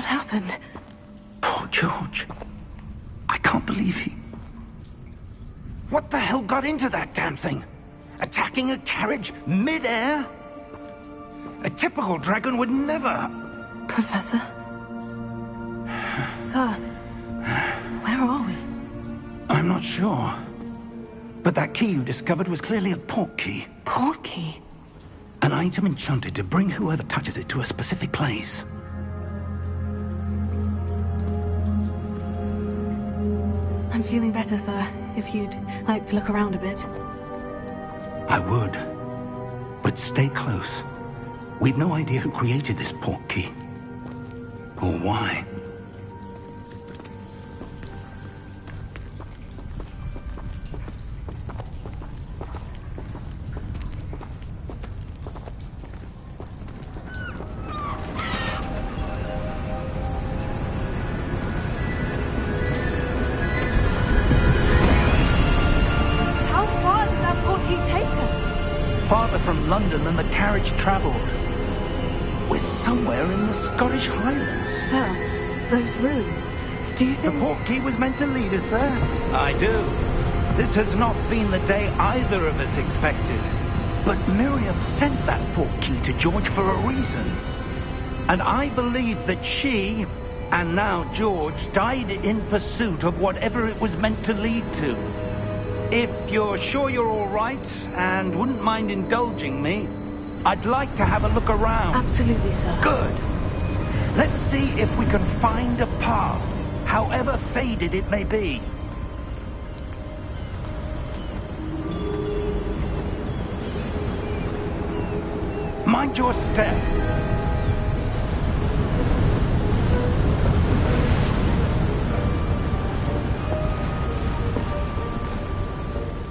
Speaker 5: What happened?
Speaker 1: Poor George. I can't believe he... What the hell got into that damn thing? Attacking a carriage mid-air? A typical dragon would never...
Speaker 5: Professor? Sir, where are we?
Speaker 1: I'm not sure. But that key you discovered was clearly a port key.
Speaker 5: Port key?
Speaker 1: An item enchanted to bring whoever touches it to a specific place.
Speaker 5: I'm feeling better, sir. If you'd like to look around a bit.
Speaker 1: I would. But stay close. We've no idea who created this port key. Or why. Farther from London than the carriage travelled. We're somewhere in the Scottish Highlands.
Speaker 5: Sir, those ruins, do you think...
Speaker 1: The port key was meant to lead us there? I do. This has not been the day either of us expected. But Miriam sent that port key to George for a reason. And I believe that she, and now George, died in pursuit of whatever it was meant to lead to. If you're sure you're all right, and wouldn't mind indulging me, I'd like to have a look around.
Speaker 5: Absolutely, sir.
Speaker 1: Good. Let's see if we can find a path, however faded it may be. Mind your step.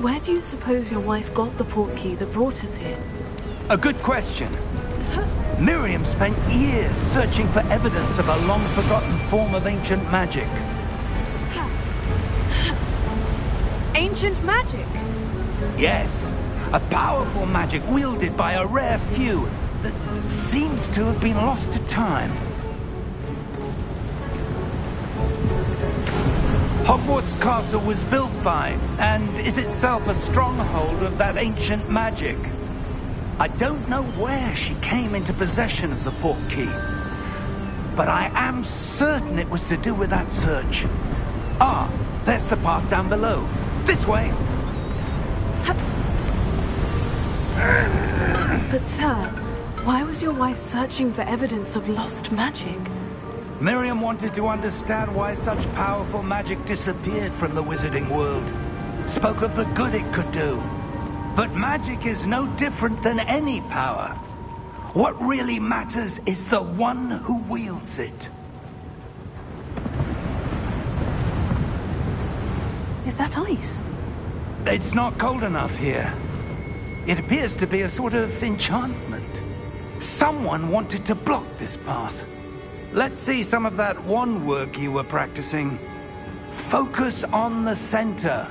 Speaker 5: Where do you suppose your wife got the port key that brought us here?
Speaker 1: A good question. Miriam spent years searching for evidence of a long-forgotten form of ancient magic.
Speaker 5: Ancient magic?
Speaker 1: Yes. A powerful magic wielded by a rare few that seems to have been lost to time. Hogwarts Castle was built by, and is itself a stronghold of that ancient magic. I don't know where she came into possession of the port key, but I am certain it was to do with that search. Ah, there's the path down below. This way.
Speaker 5: But sir, why was your wife searching for evidence of lost magic?
Speaker 1: Miriam wanted to understand why such powerful magic disappeared from the wizarding world. Spoke of the good it could do. But magic is no different than any power. What really matters is the one who wields it.
Speaker 5: Is that ice?
Speaker 1: It's not cold enough here. It appears to be a sort of enchantment. Someone wanted to block this path. Let's see some of that wand work you were practicing. Focus on the center.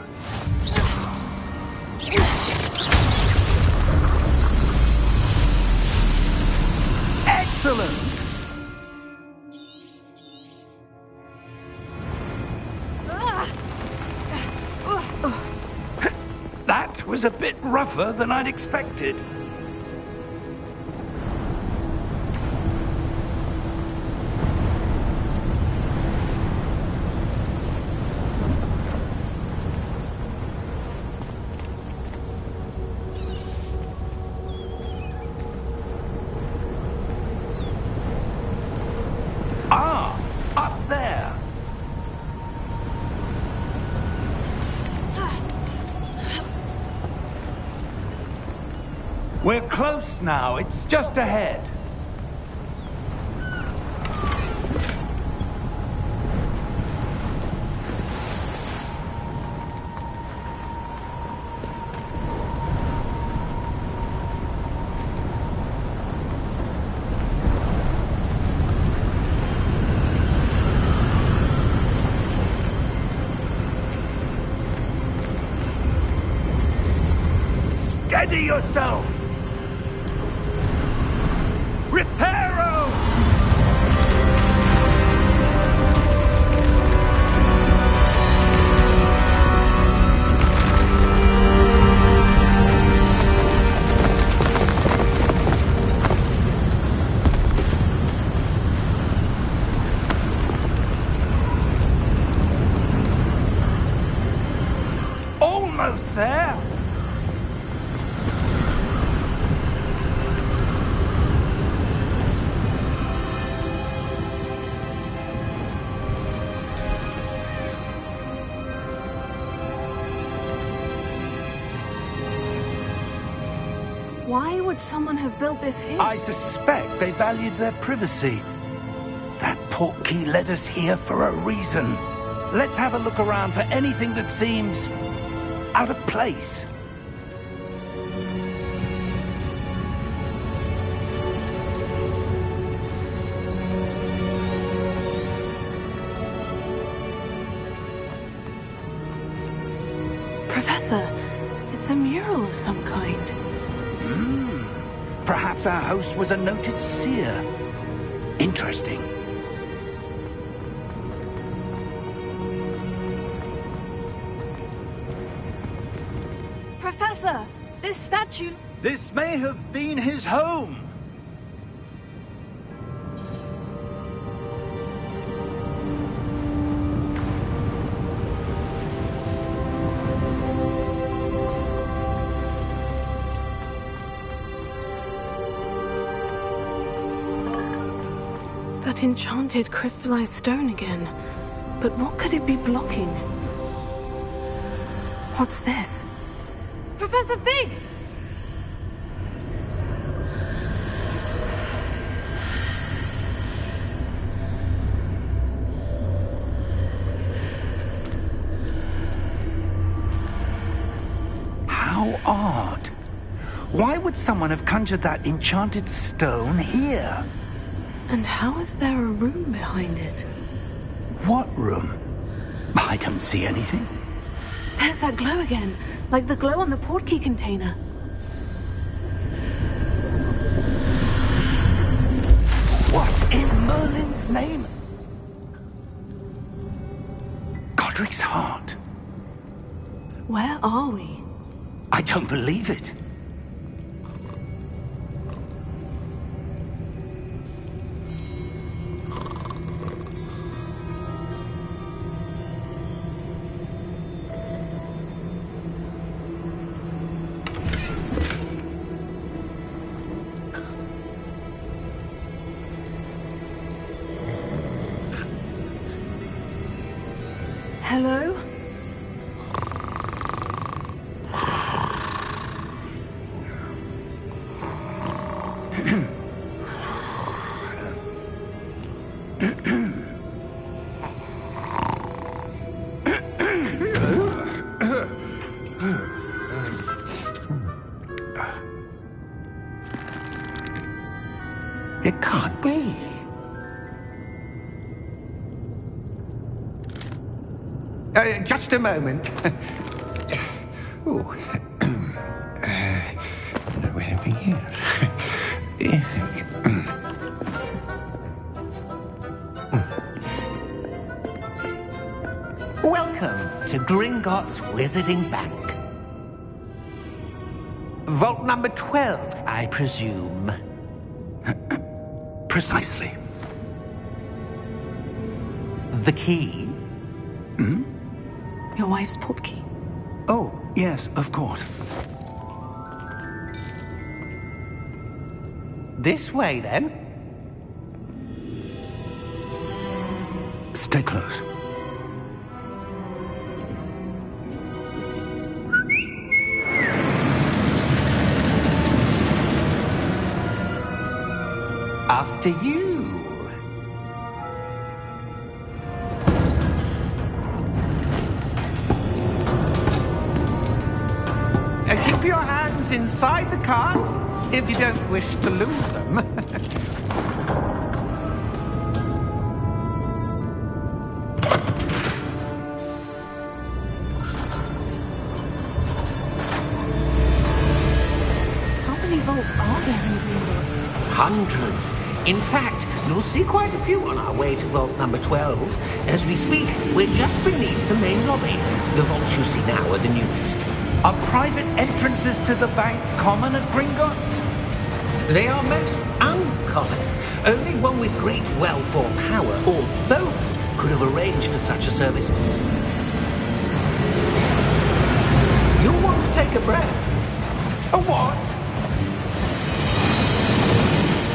Speaker 1: Excellent! That was a bit rougher than I'd expected. We're close now. It's just ahead. Steady yourself! Reparo!
Speaker 5: Why would someone have built this here?
Speaker 1: I suspect they valued their privacy. That portkey led us here for a reason. Let's have a look around for anything that seems out of place.
Speaker 5: Professor, it's a mural of some kind.
Speaker 1: Perhaps our host was a noted seer. Interesting.
Speaker 5: Professor, this statue...
Speaker 1: This may have been his home.
Speaker 5: That enchanted crystallized stone again. But what could it be blocking? What's this? Professor Fig!
Speaker 1: How odd. Why would someone have conjured that enchanted stone here?
Speaker 5: And how is there a room behind it?
Speaker 1: What room? I don't see anything.
Speaker 5: There's that glow again, like the glow on the portkey container.
Speaker 1: What in Merlin's name? Godric's heart.
Speaker 5: Where are we?
Speaker 1: I don't believe it.
Speaker 5: Hello?
Speaker 1: It can't be. Just a moment. Ooh. Where are we here? Welcome to Gringotts Wizarding Bank. Vault number 12, I presume. Precisely. The key? Hmm?
Speaker 5: Your wife's portkey.
Speaker 1: Oh, yes, of course. This way, then. Stay close. After you. Keep your hands inside the cart if you don't wish to lose them.
Speaker 5: How many vaults are there in Gringotts?
Speaker 17: Hundreds. In fact, you'll see quite a few on our way to vault number 12. As we speak, we're just beneath the main lobby. The vaults you see now are the newest.
Speaker 1: Are private entrances to the bank common at Gringotts?
Speaker 17: They are most uncommon. Only one with great wealth or power, or both, could have arranged for such a service. You'll want to take a breath.
Speaker 1: A what?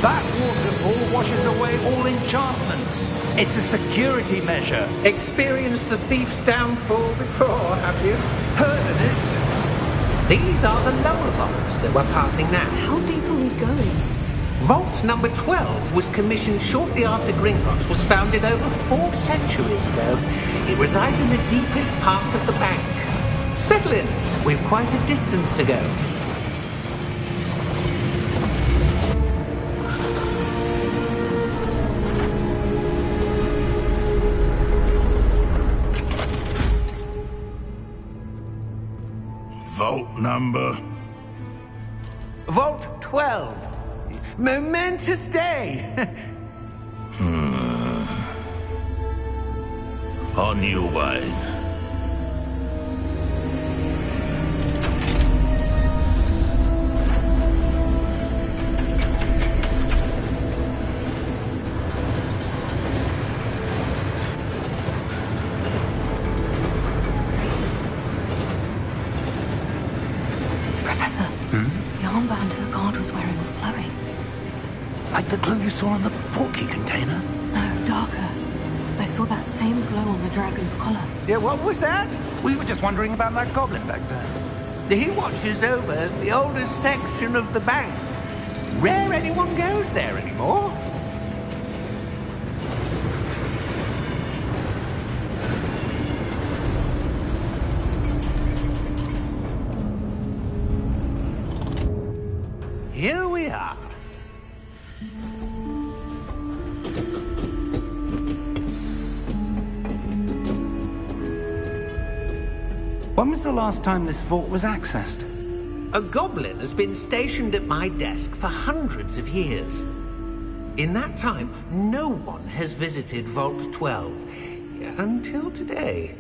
Speaker 1: That waterfall washes away all enchantments. It's a security measure.
Speaker 17: Experienced the thief's downfall before, have you?
Speaker 1: Heard of it?
Speaker 17: These are the lower vaults that we're passing now.
Speaker 5: How deep are we going?
Speaker 17: Vault number 12 was commissioned shortly after Gringotts was founded over 4 centuries ago. It resides in the deepest part of the bank. Settle in. We've quite a distance to go.
Speaker 13: Vault number?
Speaker 17: Vault 12. Momentous day.
Speaker 13: On your way.
Speaker 5: Professor, the armband the guard was wearing was glowing.
Speaker 1: Like the glow you saw on the portkey container?
Speaker 5: No, darker. I saw that same glow on the dragon's collar.
Speaker 17: Yeah, what was that?
Speaker 1: We were just wondering about that goblin back there.
Speaker 17: He watches over the oldest section of the bank. Rare anyone goes there anymore. Here we are.
Speaker 1: When was the last time this vault was accessed?
Speaker 17: A goblin has been stationed at my desk for hundreds of years. In that time, no one has visited Vault 12. Until today.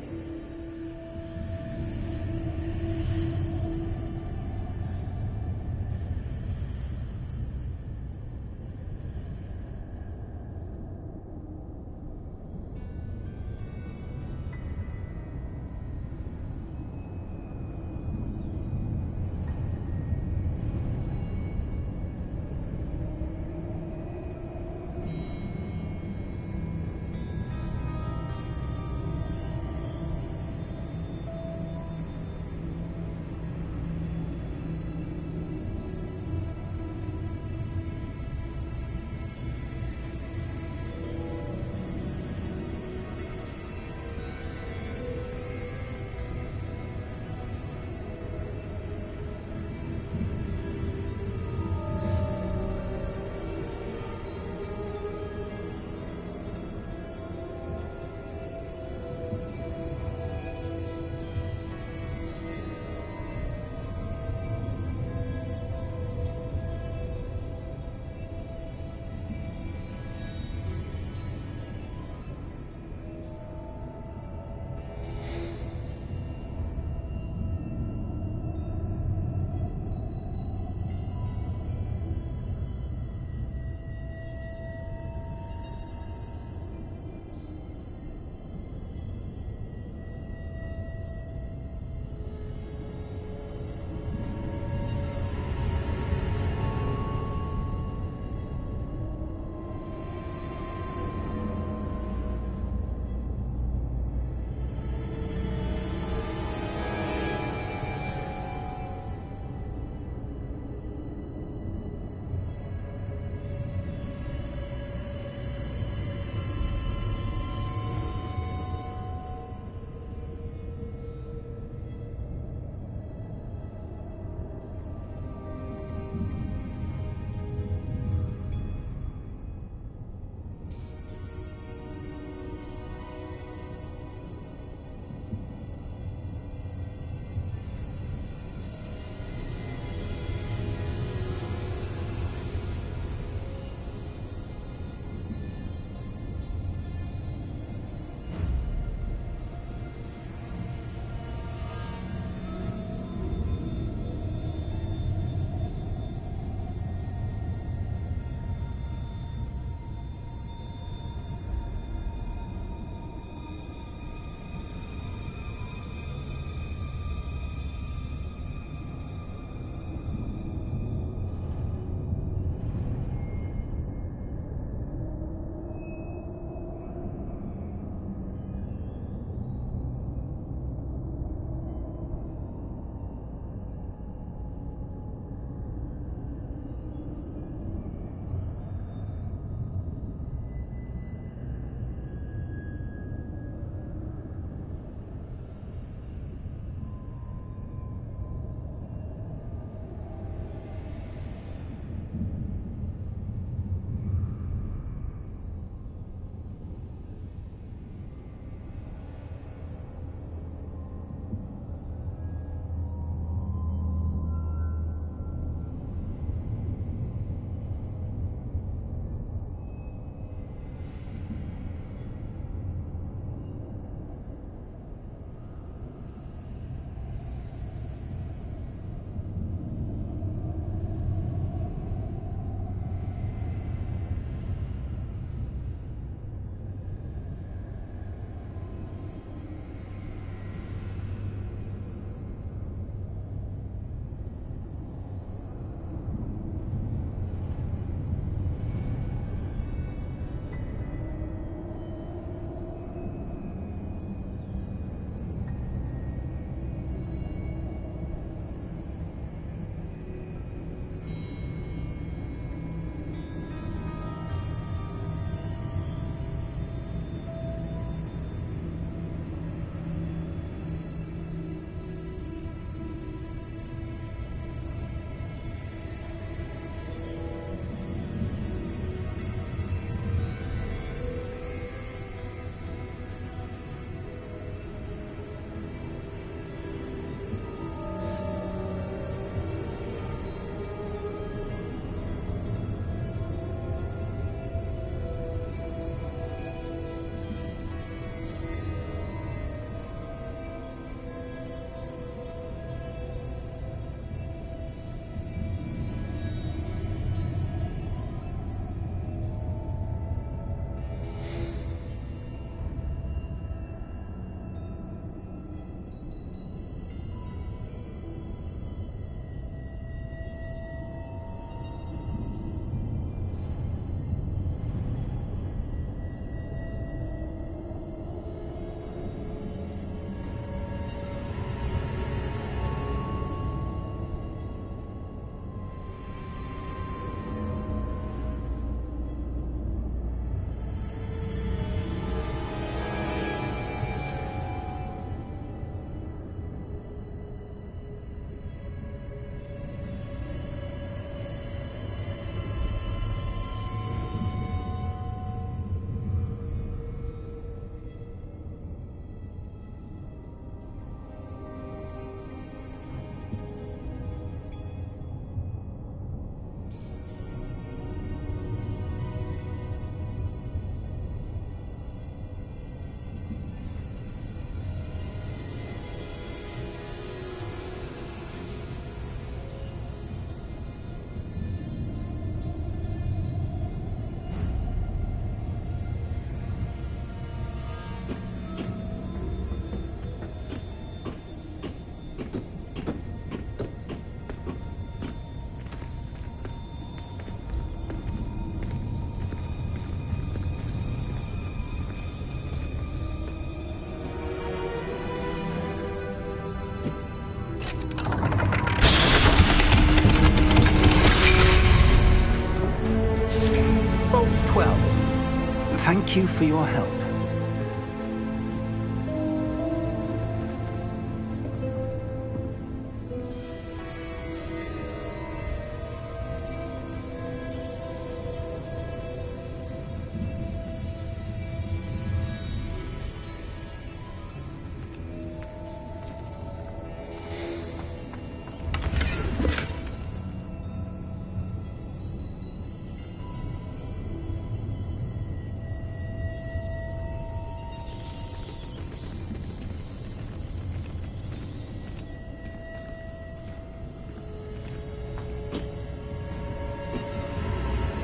Speaker 1: Thank you for your help.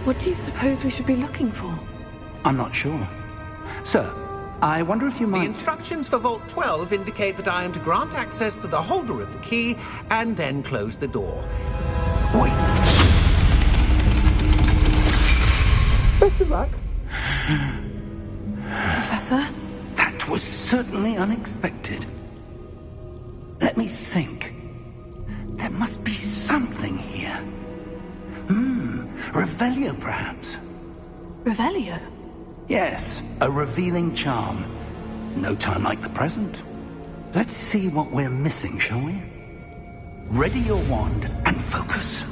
Speaker 5: What do you suppose we should be looking for?
Speaker 1: I'm not sure. Sir, I wonder if you might...
Speaker 17: The instructions for Vault 12 indicate that I am to grant access to the holder of the key and then close the door.
Speaker 1: Wait!
Speaker 17: Best of luck.
Speaker 5: Professor?
Speaker 1: That was certainly unexpected. Let me think. There must be something here. Revelio, perhaps?
Speaker 5: Revelio?
Speaker 1: Yes, a revealing charm. No time like the present. Let's see what we're missing, shall we? Ready your wand and focus.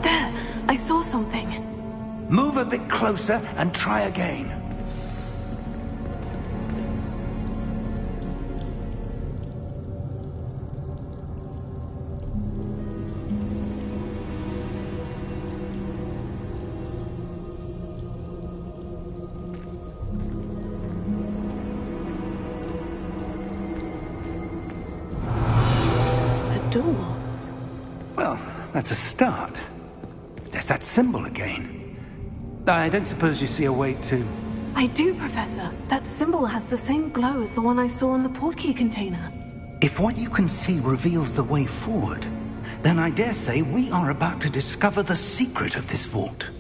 Speaker 5: There! I saw something.
Speaker 1: Move a bit closer and try again.
Speaker 5: A door.
Speaker 1: Well, that's a start. There's that symbol again. I don't suppose you see a way to...
Speaker 5: I do, Professor. That symbol has the same glow as the one I saw in the portkey container.
Speaker 1: If what you can see reveals the way forward, then I dare say we are about to discover the secret of this vault.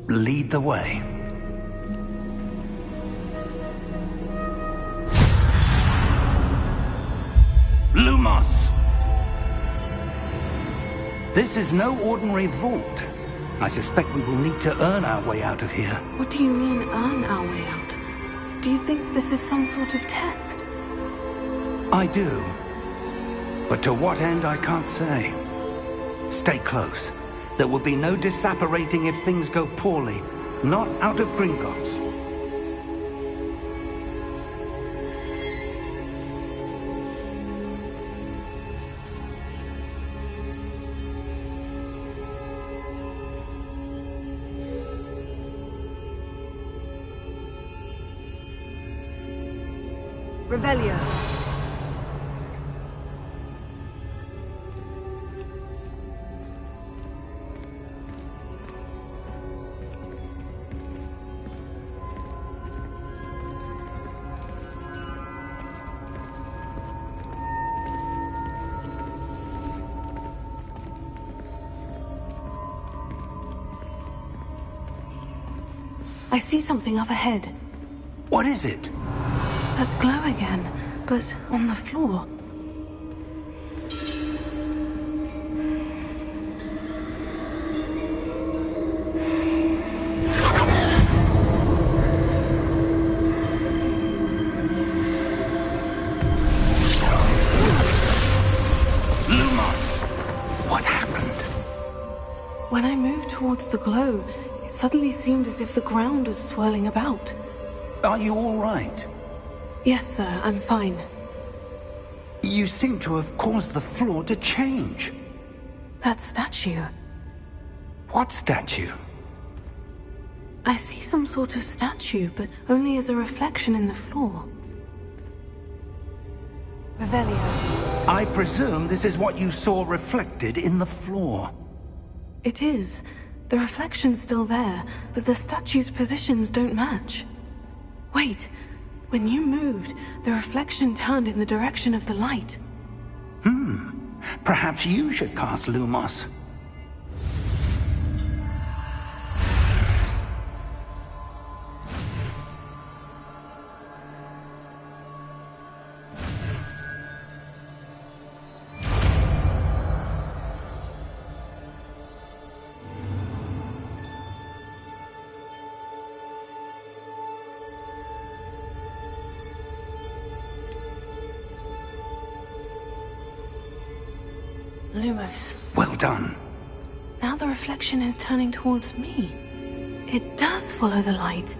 Speaker 1: Lead the way. Lumos! This is no ordinary vault. I suspect we will need to earn our way out of here.
Speaker 5: What do you mean, earn our way out? Do you think this is some sort of test?
Speaker 1: I do. But to what end, I can't say. Stay close. There will be no disapparating if things go poorly. Not out of Gringotts.
Speaker 5: Revelio. I see something up ahead.
Speaker 1: What is it?
Speaker 5: That glow again, but on the floor.
Speaker 1: Lumos! What happened?
Speaker 5: When I moved towards the glow, it suddenly seemed as if the ground was swirling about.
Speaker 1: Are you all right?
Speaker 5: Yes, sir, I'm fine.
Speaker 1: You seem to have caused the floor to change.
Speaker 5: That statue.
Speaker 1: What statue?
Speaker 5: I see some sort of statue, but only as a reflection in the floor. Revelio.
Speaker 1: I presume this is what you saw reflected in the floor.
Speaker 5: It is. The reflection's still there, but the statue's positions don't match. Wait. When you moved, the reflection turned in the direction of the light.
Speaker 1: Perhaps you should cast Lumos.
Speaker 5: Lumos.
Speaker 1: Well done.
Speaker 5: Now the reflection is turning towards me. It does follow the light.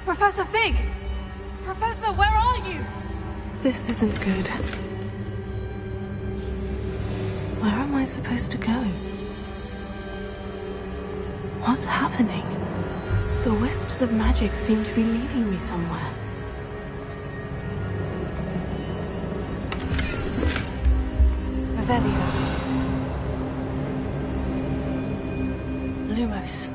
Speaker 5: Professor Fig! Professor, where are you? This isn't good. Where am I supposed to go? What's happening? The wisps of magic seem to be leading me somewhere. Revelio. Lumos.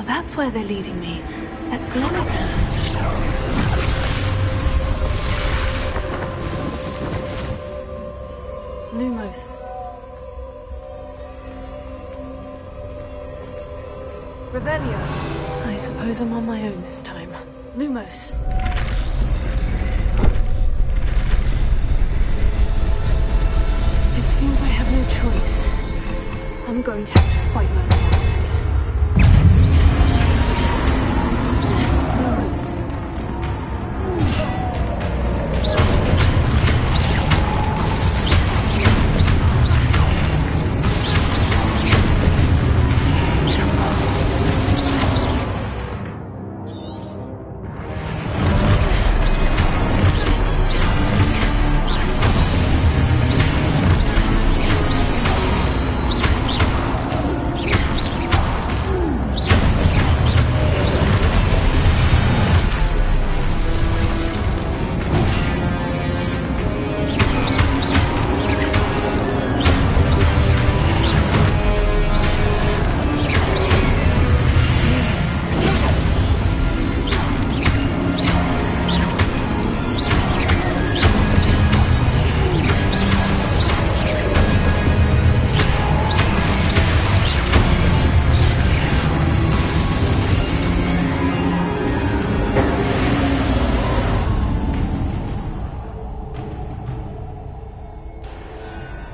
Speaker 5: That's where they're leading me. That glory. Lumos. Revelio. I suppose I'm on my own this time. Lumos. It seems I have no choice. I'm going to have to fight my way out of here.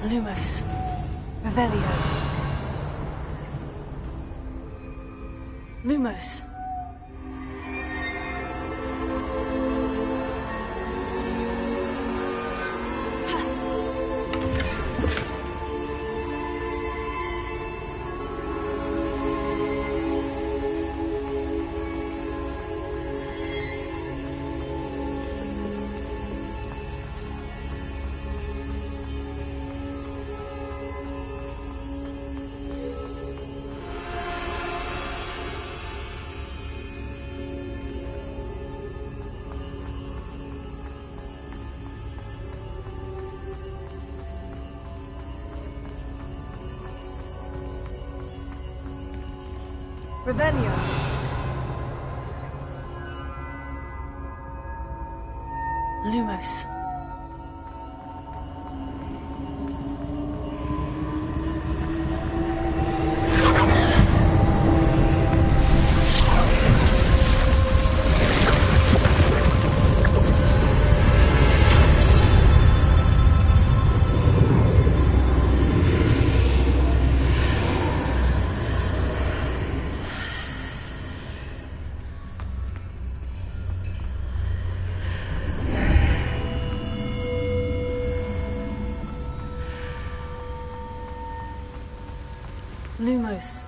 Speaker 5: Lumos. Revelio. Lumos. Revelio. Lumos. Lumos.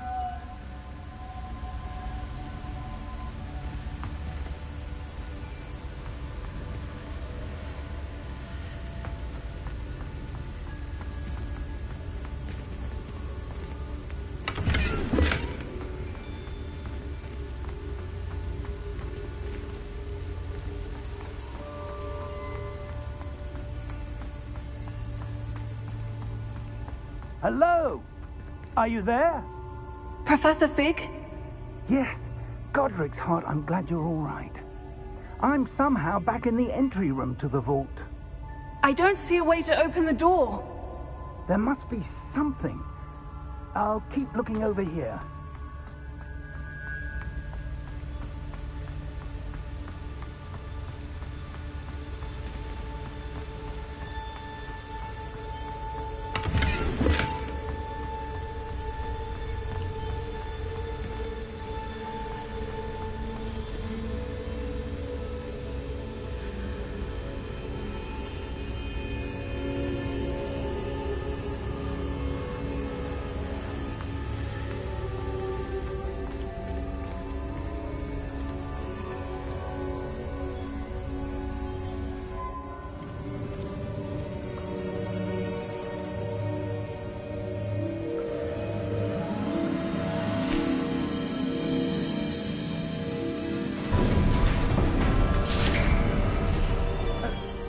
Speaker 1: Hello? Are you there?
Speaker 5: Professor Fig?
Speaker 1: Yes. Godric's heart, I'm glad you're all right. I'm somehow back in the entry room to the vault.
Speaker 5: I don't see a way to open the door.
Speaker 1: There must be something. I'll keep looking over here.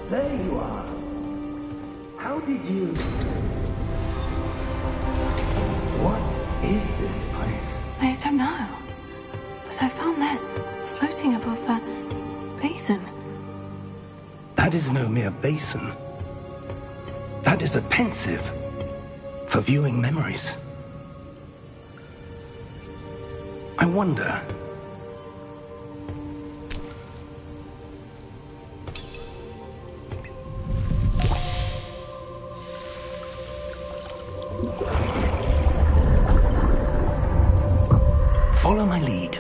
Speaker 1: There you are. How did you... What is this place?
Speaker 5: I don't know. But I found this floating above that basin.
Speaker 1: That is no mere basin. That is a pensive for viewing memories. I wonder... Follow my lead.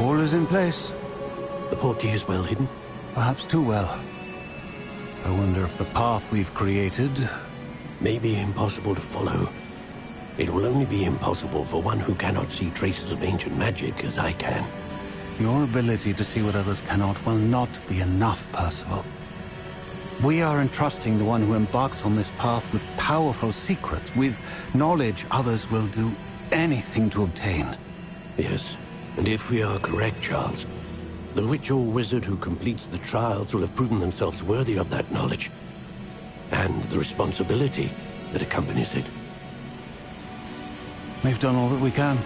Speaker 18: All is in place.
Speaker 16: The portkey is well hidden?
Speaker 18: Perhaps too well. I wonder if the path we've created...
Speaker 16: may be impossible to follow. It will only be impossible for one who cannot see traces of ancient magic as I can.
Speaker 18: Your ability to see what others cannot will not be enough, Percival. We are entrusting the one who embarks on this path with powerful secrets, with knowledge others will do anything to obtain.
Speaker 16: Yes, and if we are correct, Charles, the witch or wizard who completes the trials will have proven themselves worthy of that knowledge, and the responsibility that accompanies it.
Speaker 18: We've done all that we can.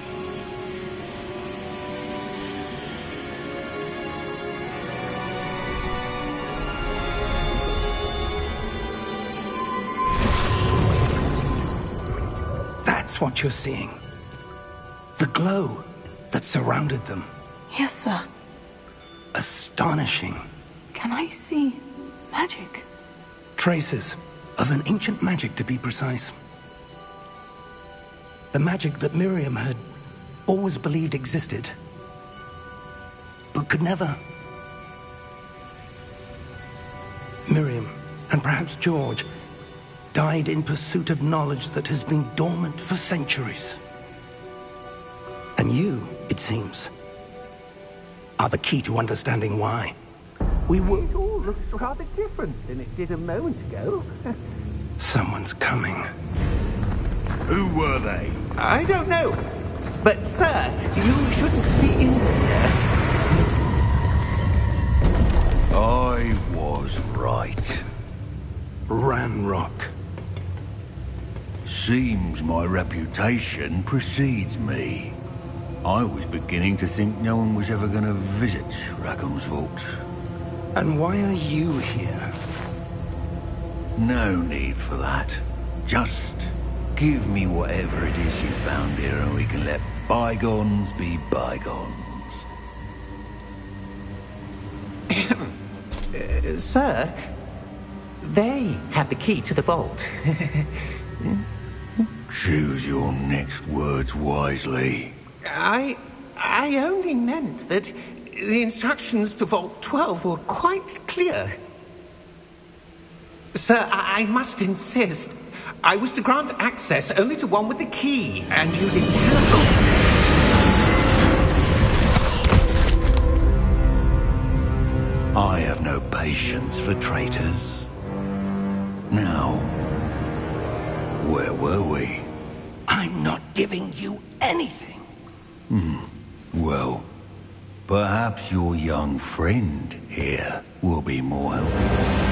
Speaker 1: That's what you're seeing. The glow that surrounded them.
Speaker 5: Yes, sir.
Speaker 1: Astonishing.
Speaker 5: Can I see magic?
Speaker 1: Traces of an ancient magic, to be precise. The magic that Miriam had always believed existed, but could never. Miriam, and perhaps George, died in pursuit of knowledge that has been dormant for centuries. And you, it seems, are the key to understanding why. We were...
Speaker 17: It all looks rather different than it did a moment ago.
Speaker 1: Someone's coming.
Speaker 13: Who were they?
Speaker 17: I don't know. But, sir, you shouldn't be in here.
Speaker 13: I was right.
Speaker 1: Ranrock.
Speaker 13: Seems my reputation precedes me. I was beginning to think no one was ever going to visit Rackham's vault.
Speaker 1: And why are you here?
Speaker 13: No need for that. Just give me whatever it is you found here and we can let bygones be bygones.
Speaker 17: Sir, they have the key to the vault.
Speaker 13: Choose your next words wisely.
Speaker 17: I only meant that the instructions to Vault 12 were quite clear. Sir, I must insist. I was to grant access only to one with the key, and you didn't have
Speaker 13: I have no patience for traitors. Now, where were we?
Speaker 1: I'm not giving you anything.
Speaker 13: Well, perhaps your young friend here will be more helpful.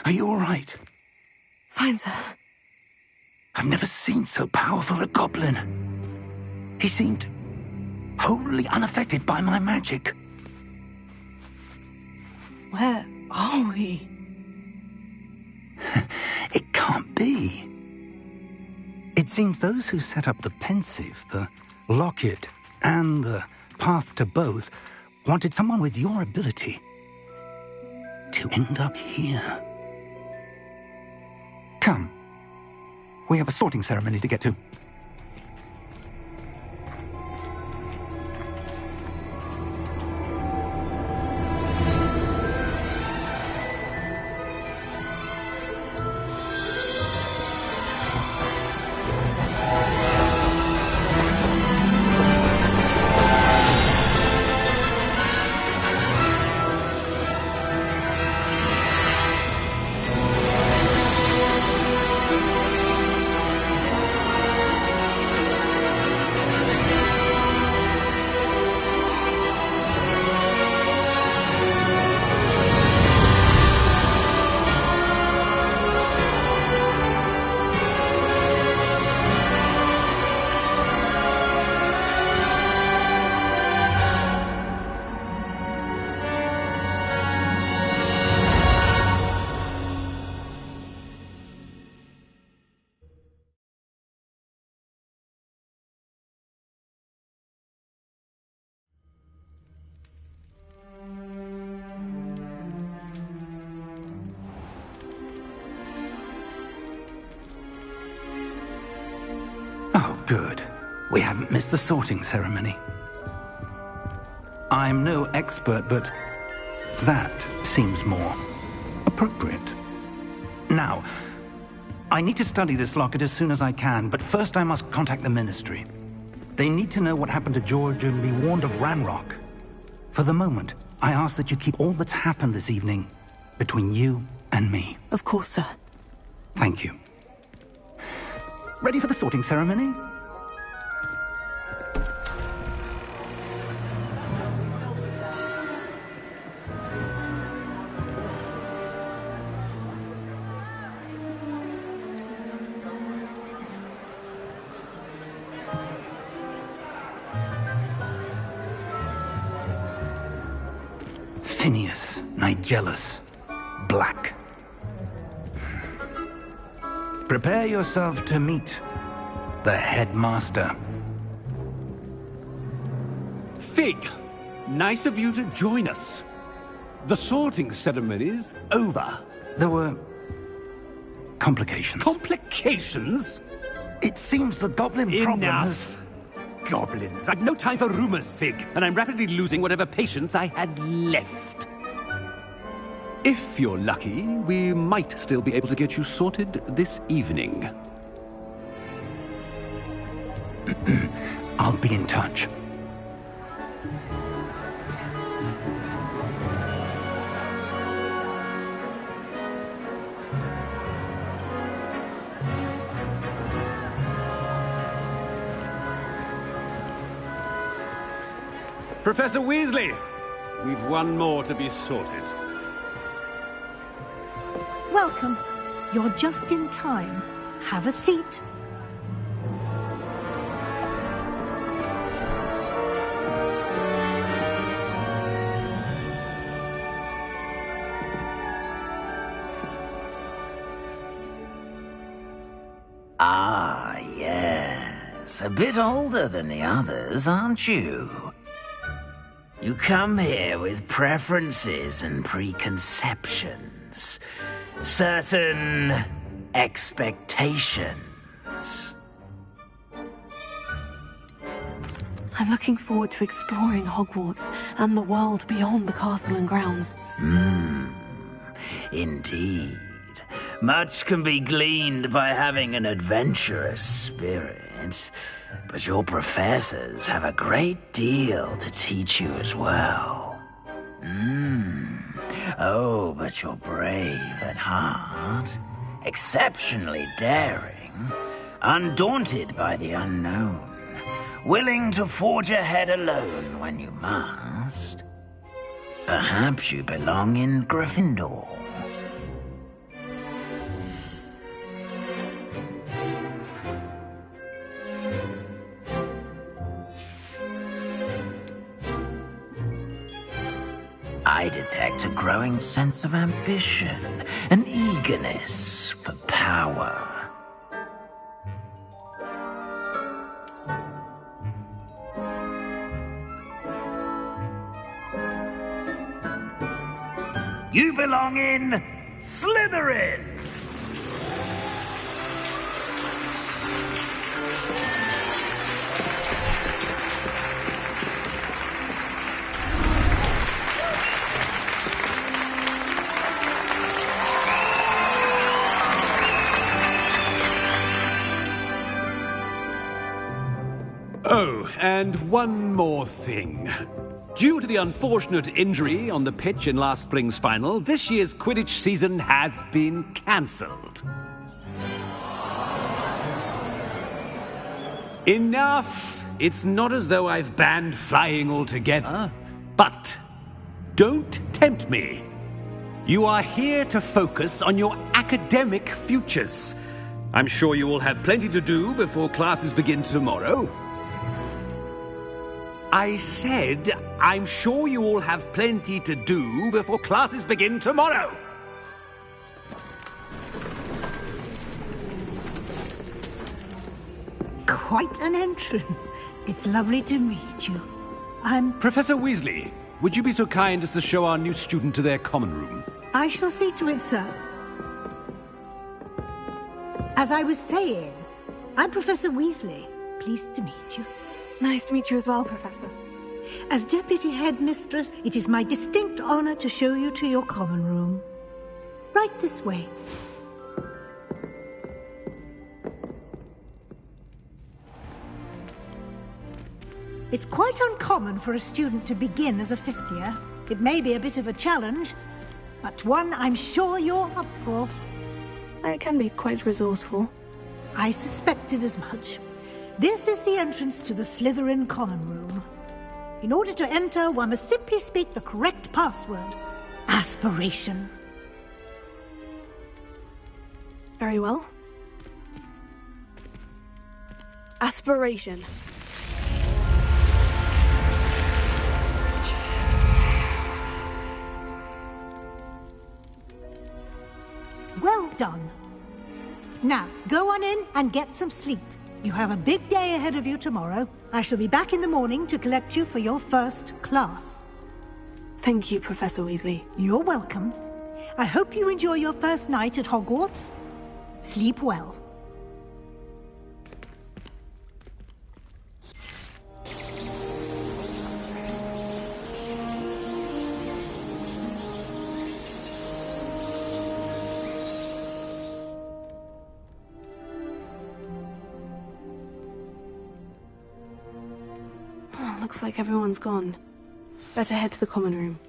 Speaker 1: Are you all right?
Speaker 5: Fine, sir.
Speaker 1: I've never seen so powerful a goblin. He seemed wholly unaffected by my magic.
Speaker 5: Where are we?
Speaker 1: It can't be. It seems those who set up the Pensieve, the Locket, and the Path to Both wanted someone with your ability to end up here. Come. We have a sorting ceremony to get to. we haven't missed the sorting ceremony. I'm no expert, but that seems more appropriate. Now, I need to study this locket as soon as I can, but first I must contact the Ministry. They need to know what happened to George and be warned of Ranrock. For the moment, I ask that you keep all that's happened this evening between you and me.
Speaker 11: Of course, sir.
Speaker 1: Thank you. Ready for the sorting ceremony? Phineas Nigellus Black. Prepare yourself to meet the headmaster.
Speaker 2: Fig, nice of you to join us. The sorting ceremony's over.
Speaker 1: There were complications.
Speaker 2: Complications?
Speaker 1: It seems the goblin problem has...
Speaker 2: Goblins. I've no time for rumors, Fig, and I'm rapidly losing whatever patience I had left. If you're lucky, we might still be able to get you sorted this evening.
Speaker 1: I'll be in touch.
Speaker 2: Professor Weasley, we've one more to be sorted.
Speaker 3: Welcome. You're just in time. Have a seat.
Speaker 19: Ah, yes. A bit older than the others, aren't you? You come here with preferences and preconceptions. Certain expectations.
Speaker 5: I'm looking forward to exploring Hogwarts and the world beyond the castle and grounds.
Speaker 19: Indeed. Much can be gleaned by having an adventurous spirit, but your professors have a great deal to teach you as well. Oh, but you're brave at heart, exceptionally daring, undaunted by the unknown, willing to forge ahead alone when you must. Perhaps you belong in Gryffindor. I detect a growing sense of ambition, an eagerness for power. You belong in Slytherin!
Speaker 2: Oh, and one more thing. Due to the unfortunate injury on the pitch in last spring's final, this year's Quidditch season has been cancelled. Enough! It's not as though I've banned flying altogether, but don't tempt me. You are here to focus on your academic futures. I'm sure you will have plenty to do before classes begin tomorrow. I said, I'm sure you all have plenty to do before classes begin tomorrow.
Speaker 3: Quite an entrance. It's lovely to meet you. I'm...
Speaker 2: Professor Weasley, would you be so kind as to show our new student to their common room?
Speaker 3: I shall see to it, sir. As I was saying, I'm Professor Weasley. Pleased to meet you.
Speaker 5: Nice to meet you as well, Professor.
Speaker 3: As Deputy Headmistress, it is my distinct honor to show you to your common room. Right this way. It's quite uncommon for a student to begin as a fifth year. It may be a bit of a challenge, but one I'm sure you're up for.
Speaker 5: I can be quite resourceful.
Speaker 3: I suspected as much. This is the entrance to the Slytherin common room. In order to enter, one must simply speak the correct password. Aspiration.
Speaker 5: Very well. Aspiration.
Speaker 3: Well done. Now, go on in and get some sleep. You have a big day ahead of you tomorrow. I shall be back in the morning to collect you for your first class.
Speaker 5: Thank you, Professor Weasley.
Speaker 3: You're welcome. I hope you enjoy your first night at Hogwarts. Sleep well.
Speaker 5: Looks like everyone's gone. Better head to the common room.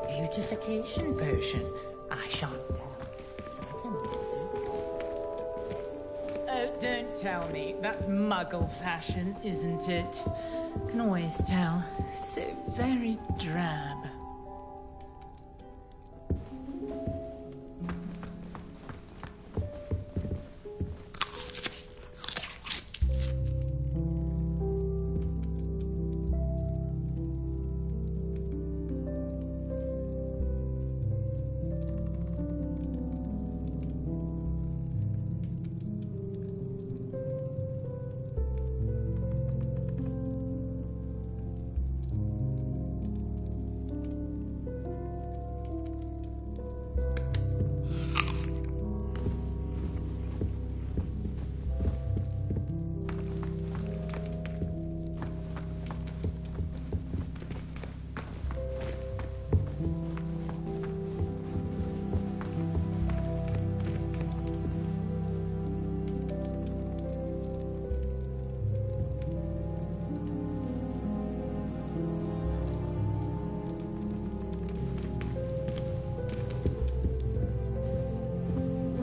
Speaker 20: Beautification potion. I shan't tell. Certainly suits. Oh, don't tell me. That's muggle fashion, isn't it? Can always tell. So very drab.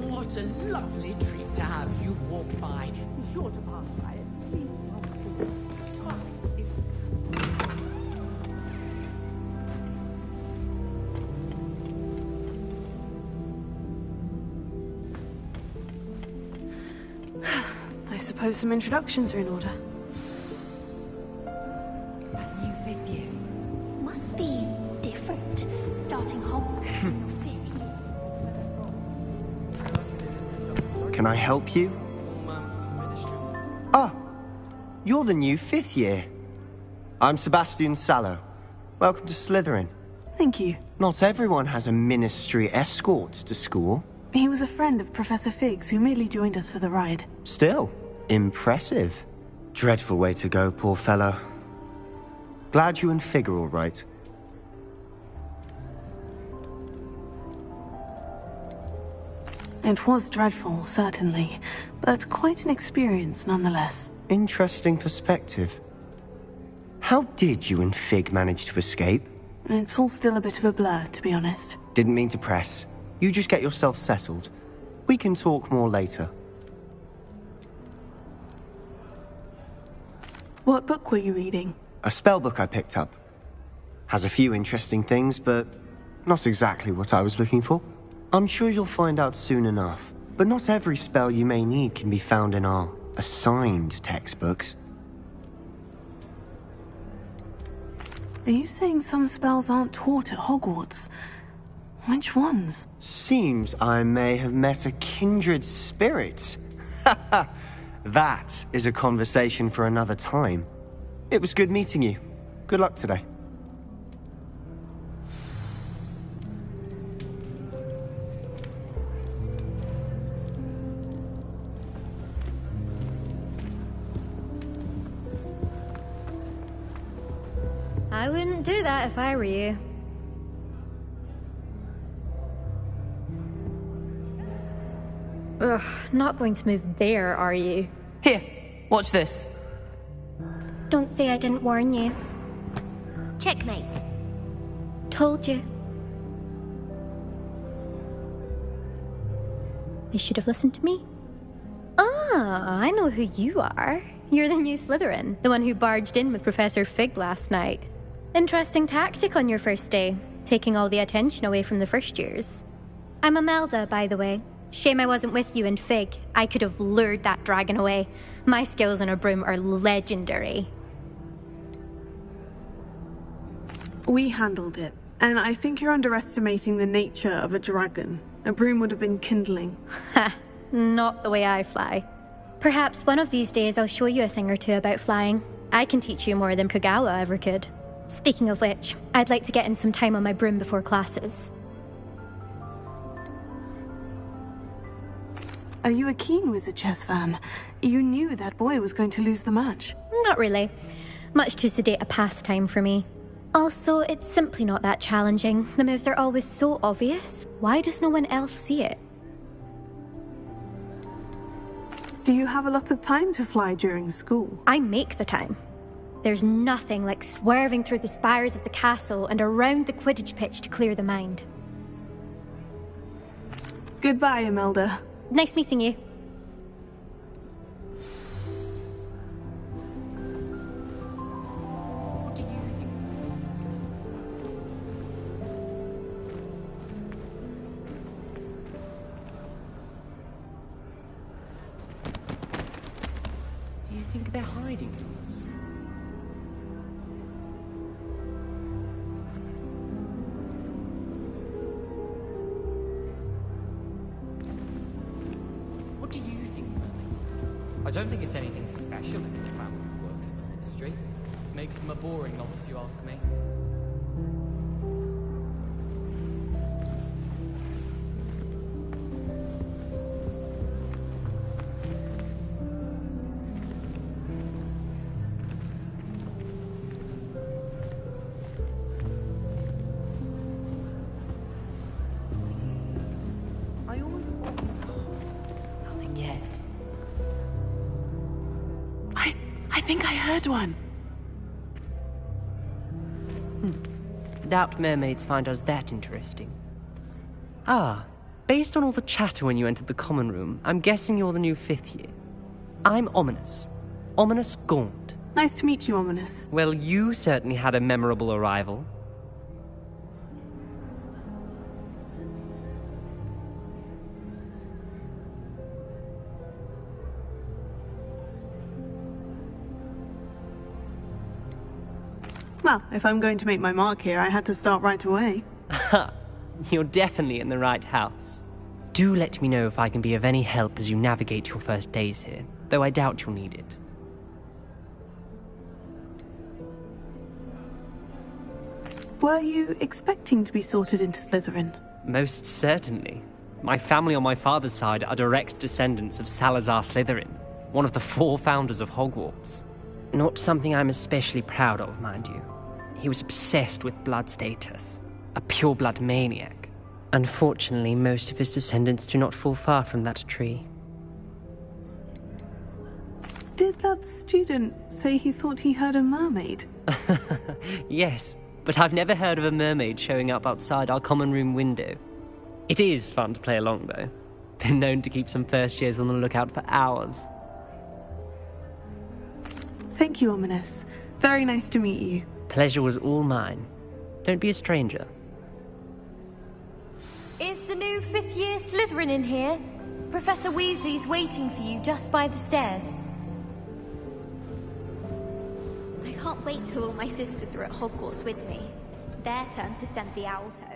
Speaker 20: What a lovely treat to have you walk by. Be sure to pass by it.
Speaker 5: I suppose some introductions are in order.
Speaker 7: That new fifth year must be different. Starting Hogwarts in your fifth year.
Speaker 4: Can I help you? Ah, you're the new fifth year. I'm Sebastian Sallow. Welcome to Slytherin.
Speaker 5: Thank you.
Speaker 4: Not everyone has a ministry escort to school.
Speaker 5: He was a friend of Professor Figgs who merely joined us for the ride.
Speaker 4: Still, impressive. Dreadful way to go, poor fellow. Glad you and Fig are all right.
Speaker 5: It was dreadful, certainly, but quite an experience nonetheless.
Speaker 4: Interesting perspective. How did you and Fig manage to escape?
Speaker 5: It's all still a bit of a blur, to be honest.
Speaker 4: Didn't mean to press. You just get yourself settled. We can talk more later.
Speaker 5: What book were you reading?
Speaker 4: A spell book I picked up. Has a few interesting things, but not exactly what I was looking for. I'm sure you'll find out soon enough. But not every spell you may need can be found in our assigned textbooks.
Speaker 5: Are you saying some spells aren't taught at Hogwarts? Which ones?
Speaker 4: Seems I may have met a kindred spirit. That is a conversation for another time. It was good meeting you. Good luck today.
Speaker 21: I wouldn't do that if I were you. Ugh, not going to move there, are you?
Speaker 22: Here, watch this.
Speaker 7: Don't say I didn't warn you. Checkmate.
Speaker 21: Told you. They should have listened to me. Ah, I know who you are. You're the new Slytherin, the one who barged in with Professor Fig last night. Interesting tactic on your first day, taking all the attention away from the first years. I'm Imelda, by the way. Shame I wasn't with you in Fig. I could have lured that dragon away. My skills on a broom are legendary.
Speaker 5: We handled it, and I think you're underestimating the nature of a dragon. A broom would have been kindling.
Speaker 21: Ha, not the way I fly. Perhaps one of these days I'll show you a thing or two about flying. I can teach you more than Kogawa ever could. Speaking of which, I'd like to get in some time on my broom before classes.
Speaker 5: Are you a keen Wizard Chess fan? You knew that boy was going to lose the match.
Speaker 21: Not really. Much too sedate a pastime for me. Also, it's simply not that challenging. The moves are always so obvious. Why does no one else see it?
Speaker 5: Do you have a lot of time to fly during school?
Speaker 21: I make the time. There's nothing like swerving through the spires of the castle and around the Quidditch pitch to clear the mind.
Speaker 5: Goodbye, Imelda.
Speaker 21: Nice meeting you.
Speaker 14: Do you think they're hiding from us? What do you think, mermaids?
Speaker 22: I don't think it's anything special if each family works in the ministry. Makes them a boring lot, if you ask me. Nothing yet.
Speaker 12: I think I heard one.
Speaker 22: Doubt mermaids find us that interesting. Ah, based on all the chatter when you entered the common room, I'm guessing you're the new 5th year. I'm Ominis. Ominis Gaunt.
Speaker 5: Nice to meet you, Ominis.
Speaker 22: Well, you certainly had a memorable arrival.
Speaker 5: Well, if I'm going to make my mark here, I had to start right away.
Speaker 22: Ha! You're definitely in the right house. Do let me know if I can be of any help as you navigate your first days here, though I doubt you'll need it.
Speaker 5: Were you expecting to be sorted into Slytherin?
Speaker 22: Most certainly. My family on my father's side are direct descendants of Salazar Slytherin, one of the 4 founders of Hogwarts. Not something I'm especially proud of, mind you. He was obsessed with blood status, a pure-blood maniac. Unfortunately, most of his descendants do not fall far from that tree.
Speaker 5: Did that student say he thought he heard a mermaid?
Speaker 22: Yes, but I've never heard of a mermaid showing up outside our common room window. It is fun to play along, though. Been known to keep some first years on the lookout for hours.
Speaker 5: Thank you, Ominis. Very nice to meet you.
Speaker 22: Pleasure was all mine. Don't be a stranger.
Speaker 21: Is the new fifth-year Slytherin in here? Professor Weasley's waiting for you just by the stairs.
Speaker 7: I can't wait till all my sisters are at Hogwarts with me. Their turn to send the owl home.